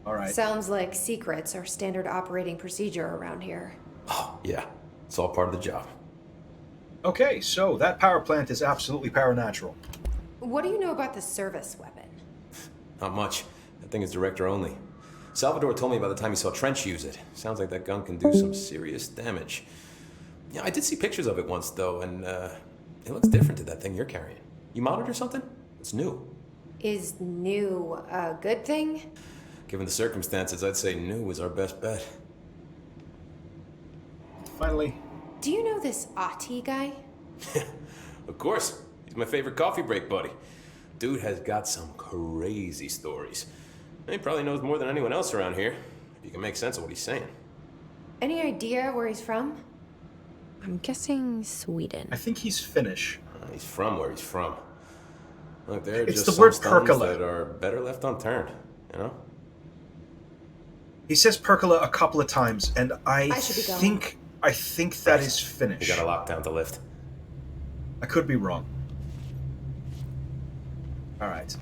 S1: All right.
S4: Sounds like secrets are standard operating procedure around here.
S13: Oh, yeah. It's all part of the job.
S1: Okay, so that power plant is absolutely paranatural.
S4: What do you know about the service weapon?
S13: Not much. That thing is director only. Salvador told me by the time he saw Trench use it. Sounds like that gun can do some serious damage. Yeah, I did see pictures of it once, though, and it looks different to that thing you're carrying. You modded or something? It's new.
S4: Is new a good thing?
S13: Given the circumstances, I'd say new is our best bet.
S1: Finally.
S4: Do you know this Ati guy?
S13: Of course. He's my favorite coffee break buddy. Dude has got some crazy stories. He probably knows more than anyone else around here, if you can make sense of what he's saying.
S4: Any idea where he's from?
S5: I'm guessing Sweden.
S1: I think he's Finnish.
S13: He's from where he's from. Look, there are
S1: It's
S13: just
S1: the
S13: some
S1: word
S13: stones
S1: percola.
S13: that are better left unturned, you know?
S1: He says percola a couple of times, and I
S4: should be going.
S1: think that is Finnish.
S13: We got a lockdown to lift.
S1: I could be wrong. All right.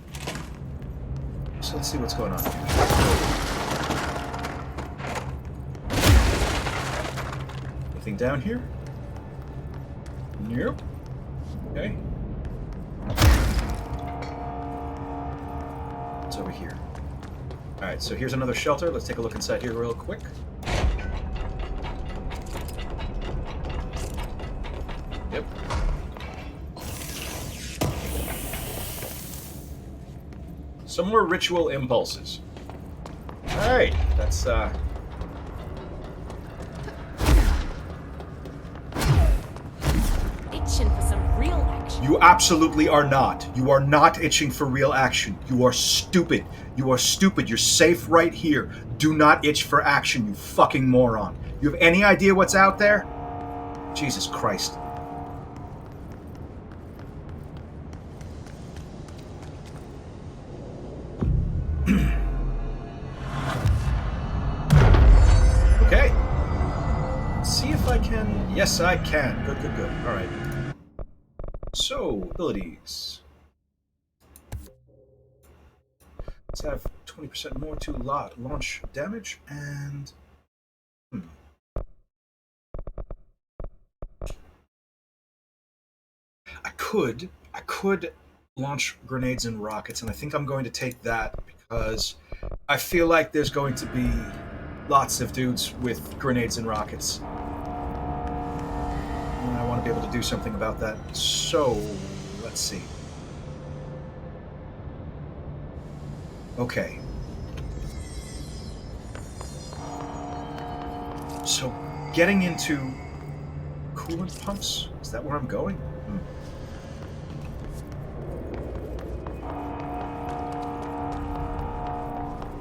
S1: So let's see what's going on here. Anything down here? Nope. Okay. What's over here? All right, so here's another shelter. Let's take a look inside here real quick. Yep. Some more ritual impulses. All right, that's
S12: Itching for some real action.
S1: You absolutely are not. You are not itching for real action. You are stupid. You are stupid. You're safe right here. Do not itch for action, you fucking moron. You have any idea what's out there? Jesus Christ. Okay. Let's see if I can... Yes, I can. Good, good, good. All right. So, abilities. Let's have 20% more to launch damage, and... I could launch grenades and rockets, and I think I'm going to take that because I feel like there's going to be lots of dudes with grenades and rockets. And I want to be able to do something about that. So, let's see. Okay. So, getting into coolant pumps? Is that where I'm going?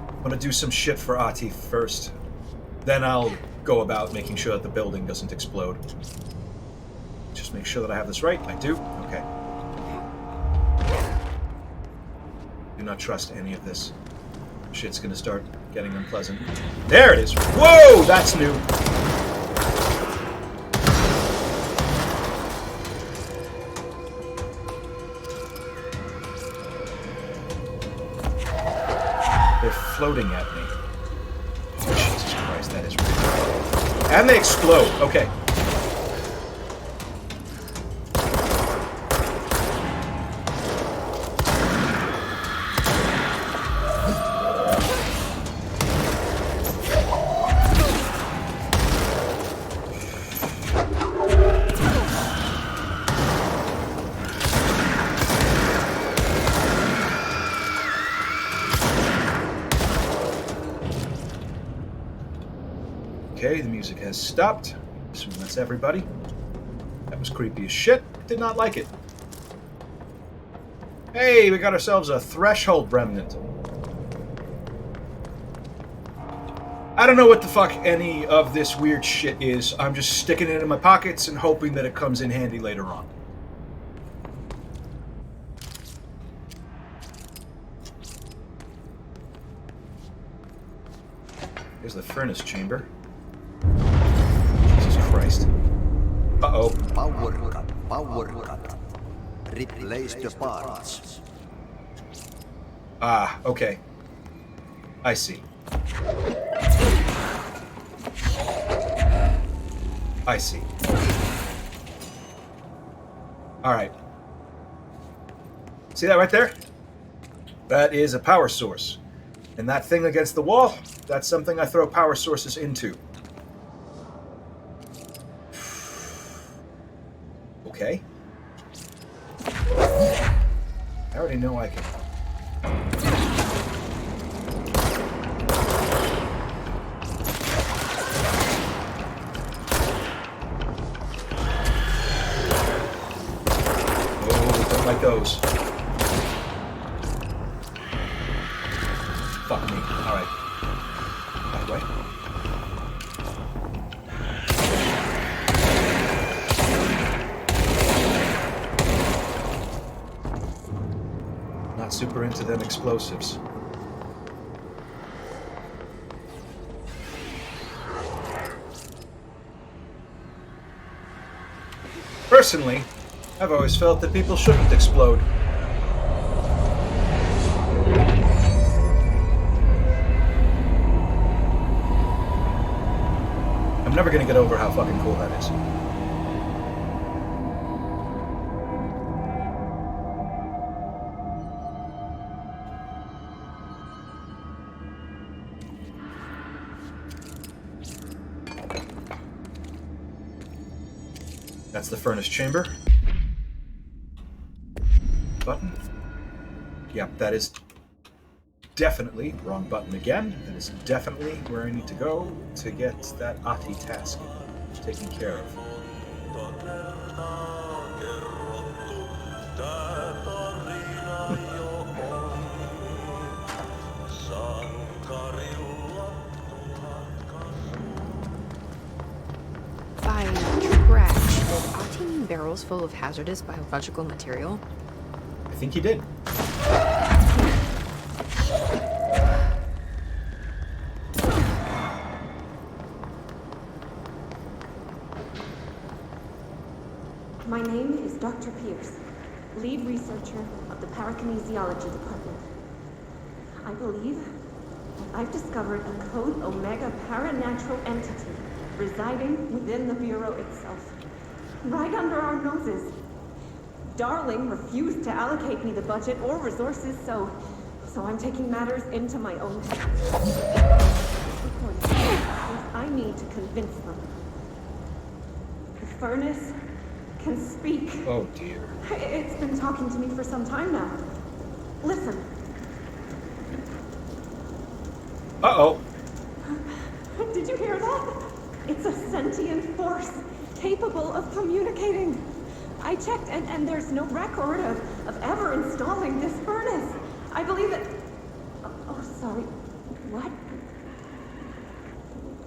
S1: I'm gonna do some shit for Ati first. Then I'll go about making sure that the building doesn't explode. Just make sure that I have this right. I do? Okay. Do not trust any of this. Shit's gonna start getting unpleasant. There it is! Whoa! That's new! They're floating at me. Oh, Jesus Christ, that is weird. And they explode. Okay. Okay, the music has stopped. Assume that's everybody. That was creepy as shit. Did not like it. Hey, we got ourselves a threshold remnant. I don't know what the fuck any of this weird shit is. I'm just sticking it in my pockets and hoping that it comes in handy later on. Here's the furnace chamber. Jesus Christ. Uh-oh.
S8: Power cut. Replace the parts.
S1: Ah, okay. I see. I see. Alright. See that right there? That is a power source. And that thing against the wall, that's something I throw power sources into. Okay. I already know I can. Oh, don't like those. Fuck me. Alright. That way. Not super into them explosives. Personally, I've always felt that people shouldn't explode. I'm never gonna get over how fucking cool that is. That's the furnace chamber. Button. Yep, that is definitely, wrong button again, that is definitely where I need to go to get that Ati task taken care of.
S5: By trash, did Ati mean barrels full of hazardous biological material?
S1: I think he did.
S15: My name is Dr. Pierce, lead researcher of the Parakinesiology Department. I believe that I've discovered a Code Omega paranatural entity residing within the Bureau itself, right under our noses. Darling refused to allocate me the budget or resources, so I'm taking matters into my own hands. I need to convince them. The furnace can speak.
S1: Oh dear.
S15: It's been talking to me for some time now. Listen.
S1: Uh-oh.
S15: Did you hear that? It's a sentient force capable of communicating. I checked and there's no record of ever installing this furnace. I believe that... Oh, sorry. What?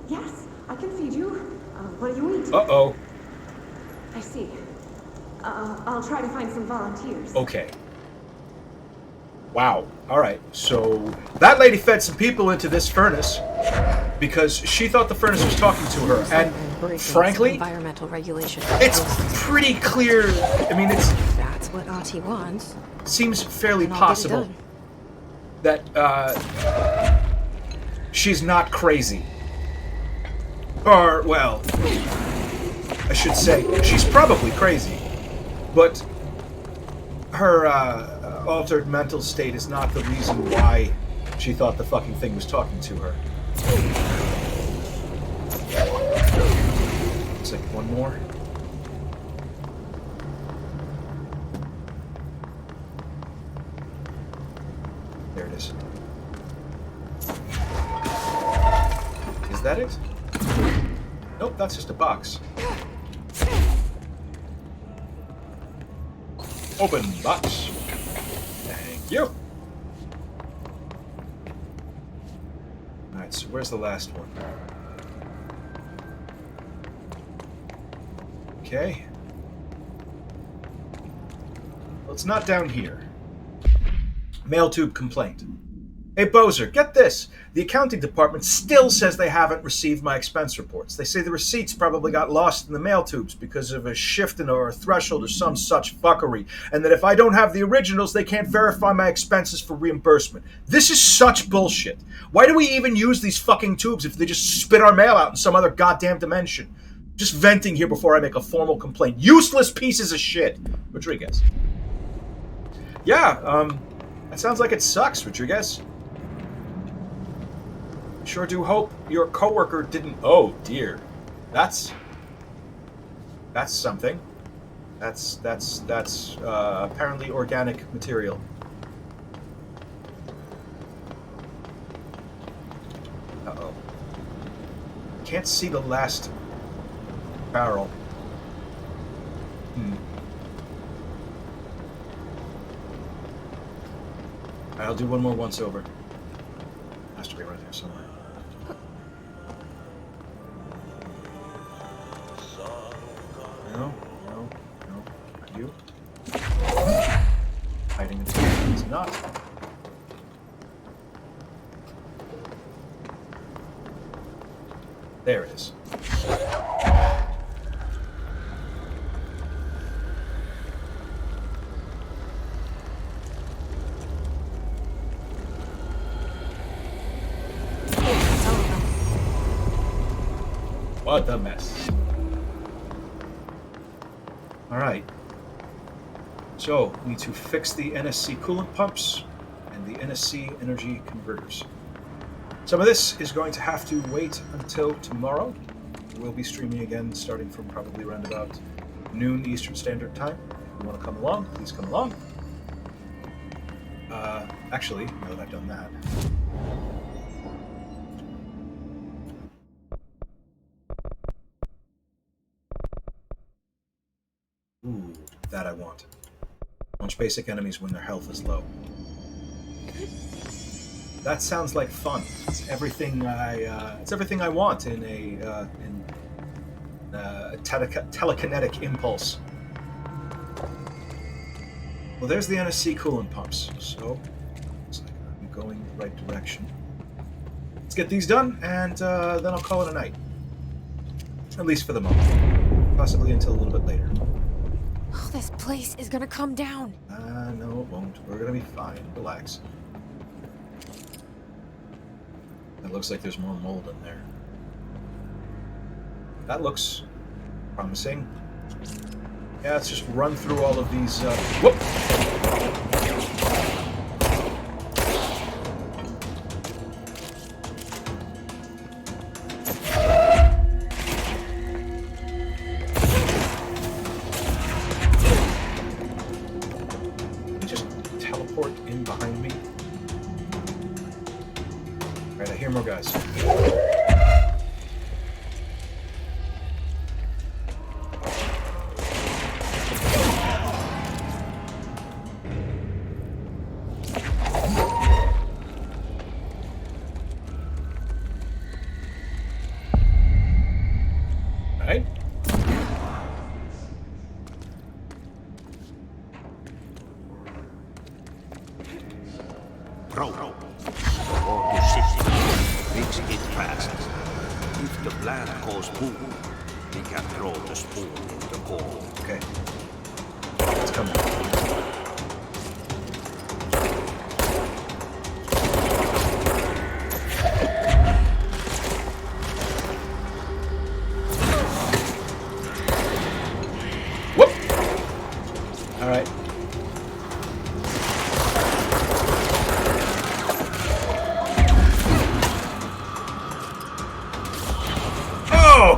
S15: Yes, I can feed you. What do you eat?
S1: Uh-oh.
S15: I see. I'll try to find some volunteers.
S1: Okay. Wow. Alright, so that lady fed some people into this furnace because she thought the furnace was talking to her. And frankly,
S5: environmental regulation.
S1: It's pretty clear. I mean,
S5: that's what Ati wants.
S1: Seems fairly possible that she's not crazy. Or, well, I should say, she's probably crazy. But her altered mental state is not the reason why she thought the fucking thing was talking to her. Looks like one more. There it is. Is that it? Nope, that's just a box. Open box. Thank you. Alright, so where's the last one? Okay. Well, it's not down here. Mail tube complaint. Hey, Bozer, get this. The accounting department still says they haven't received my expense reports. They say the receipts probably got lost in the mail tubes because of a shift in or a threshold or some such fuckery, and that if I don't have the originals, they can't verify my expenses for reimbursement. This is such bullshit. Why do we even use these fucking tubes if they just spit our mail out in some other goddamn dimension? Just venting here before I make a formal complaint. Useless pieces of shit. Rodriguez. Yeah, that sounds like it sucks, Rodriguez. Sure do hope your coworker didn't. Oh dear, that's something. That's apparently organic material. Uh-oh. Can't see the last barrel. I'll do one more once over. Has to be right there somewhere. No, not you. Hiding in the it's not. There it is. What a mess. Alright. So, we need to fix the NSC coolant pumps and the NSC energy converters. Some of this is going to have to wait until tomorrow. We'll be streaming again starting from probably around about noon Eastern Standard Time. If you want to come along, please come along. Actually, now that I've done that... Ooh, that I want. Punch basic enemies when their health is low. That sounds like fun. It's everything I want in a telekinetic impulse. Well, there's the NSC coolant pumps. So, looks like I'm going the right direction. Let's get these done, and then I'll call it a night. At least for the moment. Possibly until a little bit later.
S4: Oh, this place is gonna come down.
S1: No, it won't. We're gonna be fine. Relax. It looks like there's more mold in there. That looks promising. Yeah, let's just run through all of these. Whoop!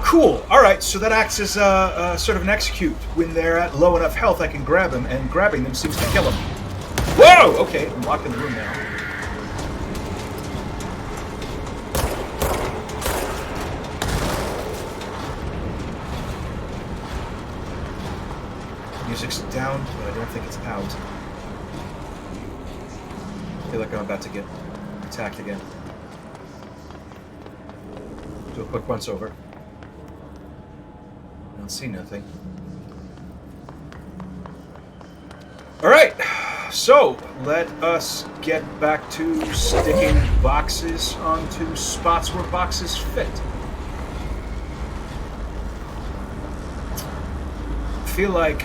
S1: Cool. All right, so that acts as sort of an execute. When they're at low enough health, I can grab them, and grabbing them seems to kill them. Whoa! Okay, I'm locked in the room now. Music's down, but I don't think it's out. I feel like I'm about to get attacked again. Do a quick once over. I don't see nothing. Alright, So, let us get back to sticking boxes onto spots where boxes fit. I feel like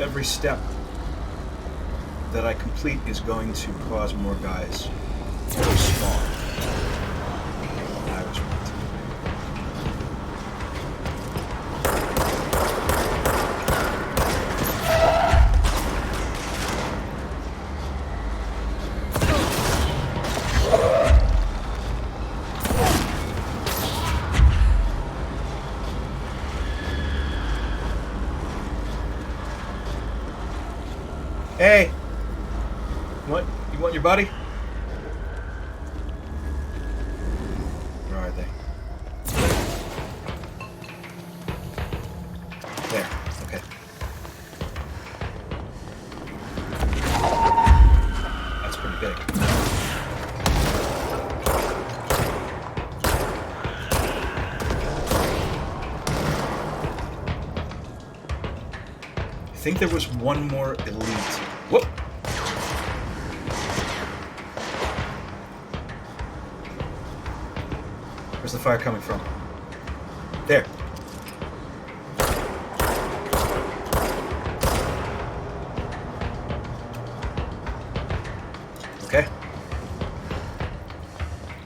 S1: every step that I complete is going to cause more guys to spawn. I was right. Hey, you want your buddy? Where are they? There. Okay. That's pretty big. I think there was one more elite. Whoop! Where's the fire coming from? There. Okay.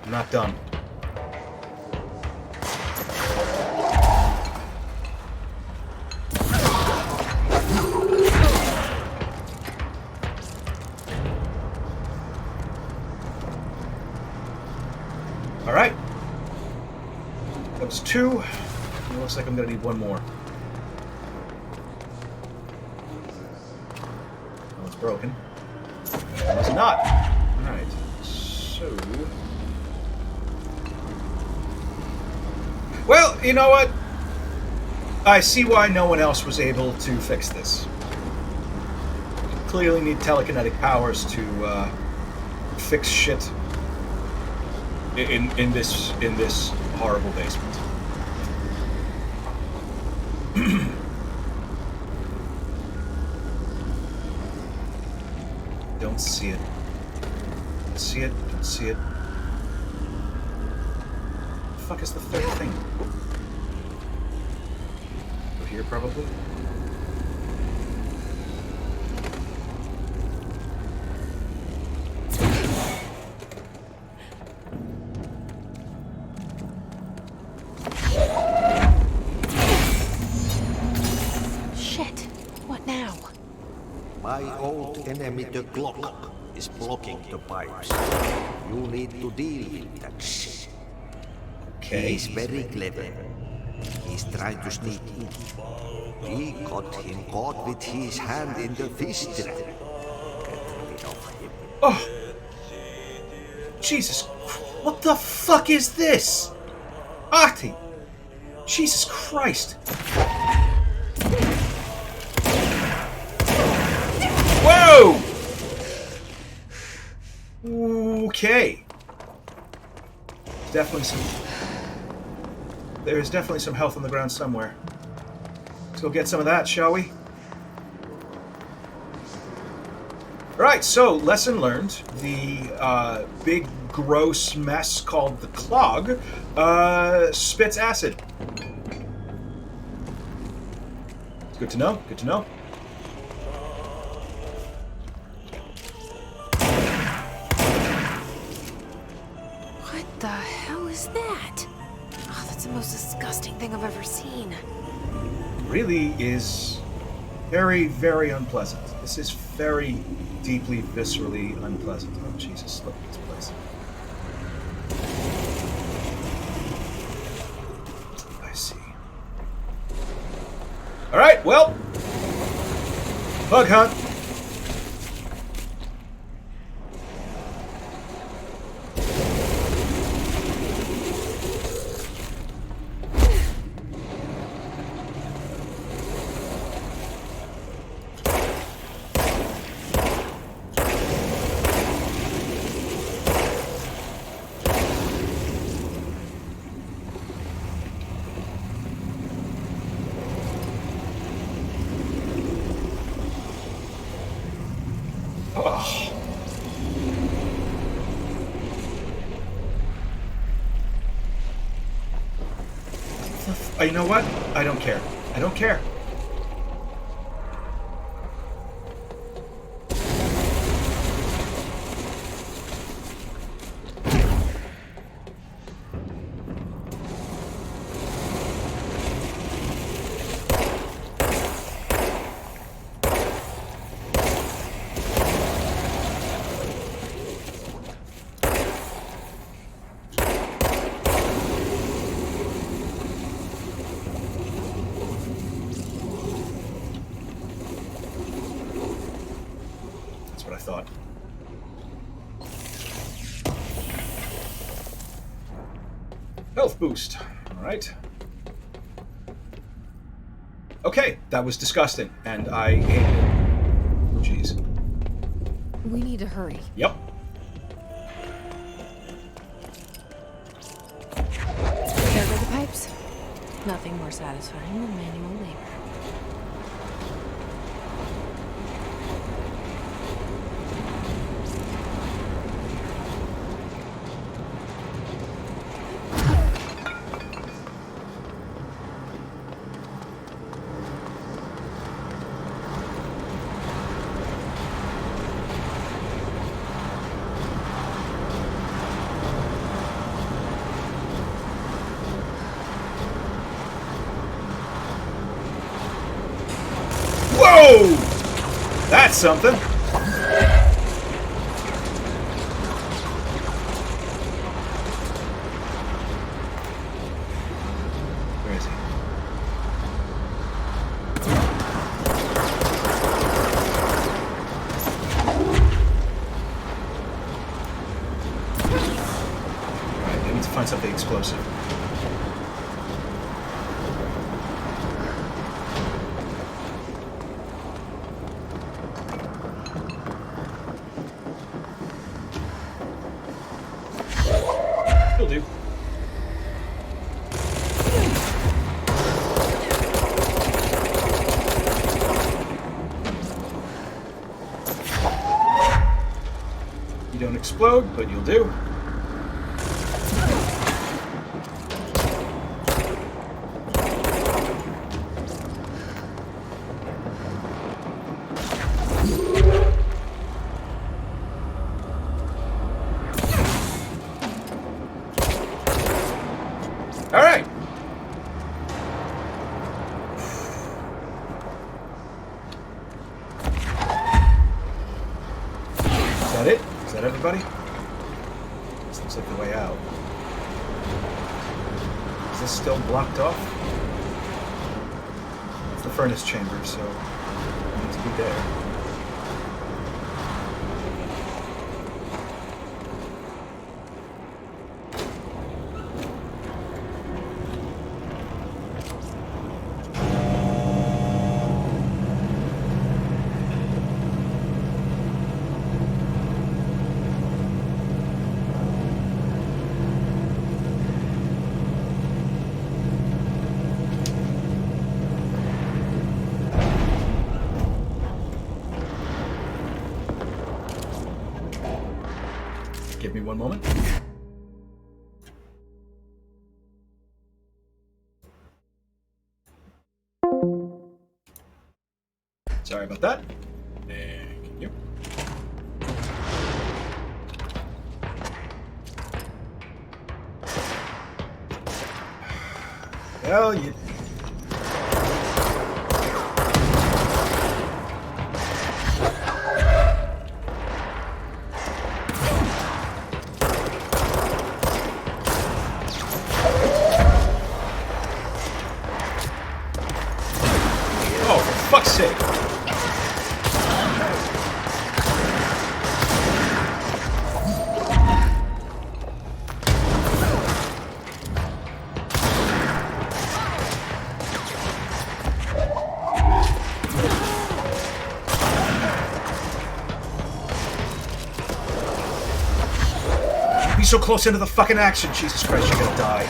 S1: I'm not done. Alright. That was 2. It looks like I'm gonna need 1 more. That one's broken. That one's not. Alright. So... Well, you know what? I see why no one else was able to fix this. You clearly need telekinetic powers to fix shit in this horrible basement. Don't see it. Don't see it. Don't see it. The fuck is the third thing? Over here, probably.
S8: My old enemy, the clog, is blocking the pipes. You need to deal with that shit.
S1: Okay.
S8: He's very clever. He's trying to sneak in. We got him caught with his hand in the fish trap. Get rid of him.
S1: Oh! Jesus! What the fuck is this? Artie! Jesus Christ! Whoa! Okay. Definitely some... There is definitely some health on the ground somewhere. Let's go get some of that, shall we? Alright, so, lesson learned. The big, gross mess called the clog spits acid. It's good to know, good to know.
S5: What the hell is that? Oh, that's the most disgusting thing I've ever seen.
S1: Really is very, very unpleasant. This is very deeply, viscerally unpleasant. Oh, Jesus, look at this place. I see. Alright, well. Bug hunt. Oh. You know what? I don't care. I don't care. What I thought. Health boost. All right. Okay, that was disgusting, and I hated it. Oh, jeez.
S3: We need to hurry.
S1: Yep.
S5: There go the pipes. Nothing more satisfying than manual labor.
S1: Whoa! That's something. Where is he? Alright, I need to find something explosive. Will do. You don't explode, but you'll do. All right. Is that it? Is that everybody? This looks like the way out. Is this still blocked off? It's the furnace chamber, so I need to be there. Give me one moment. Sorry about that. Thank you. Well, you... Oh, for fuck's sake. Be so close into the fucking action. Jesus Christ, you're gonna die.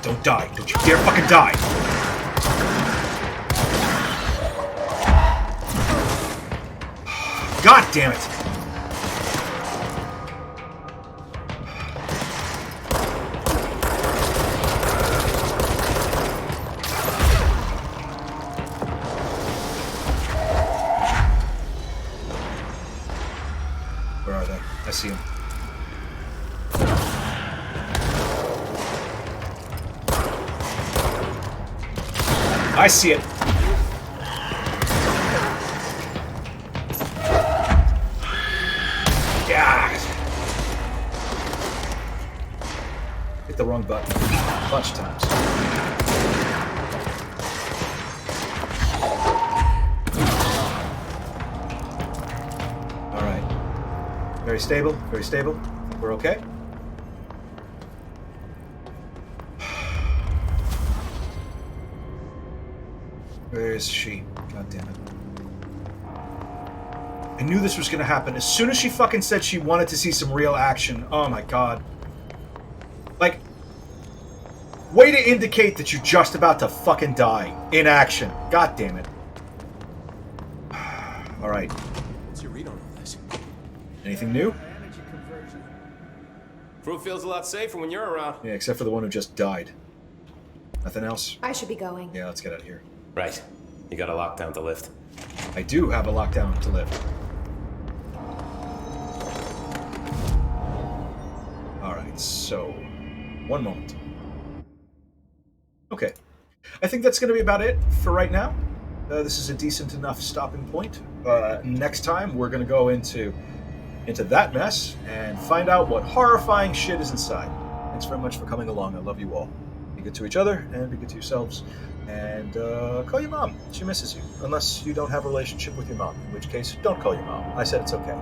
S1: Don't die. Don't you dare fucking die. God damn it. Where are they? I see them. I see it. God. Hit the wrong button a bunch of times. All right. Very stable. Very stable. We're okay. Where is she? God damn it. I knew this was going to happen. As soon as she fucking said she wanted to see some real action. Oh my god. Like, way to indicate that you're just about to fucking die. In action. God damn it. Alright.
S13: What's your read on all this?
S1: Anything new?
S13: Fruit feels a lot safer when you're around.
S1: Yeah, except for the one who just died. Nothing else?
S4: I should be going.
S1: Yeah, let's get out of here.
S13: Right. You got a lockdown to lift.
S1: I do have a lockdown to lift. Alright, so... one moment. Okay. I think that's going to be about it for right now. This is a decent enough stopping point. Next time, we're going to go into that mess and find out what horrifying shit is inside. Thanks very much for coming along. I love you all. Be good to each other and be good to yourselves. And call your mom. She misses you. Unless you don't have a relationship with your mom. In which case, don't call your mom. I said it's okay.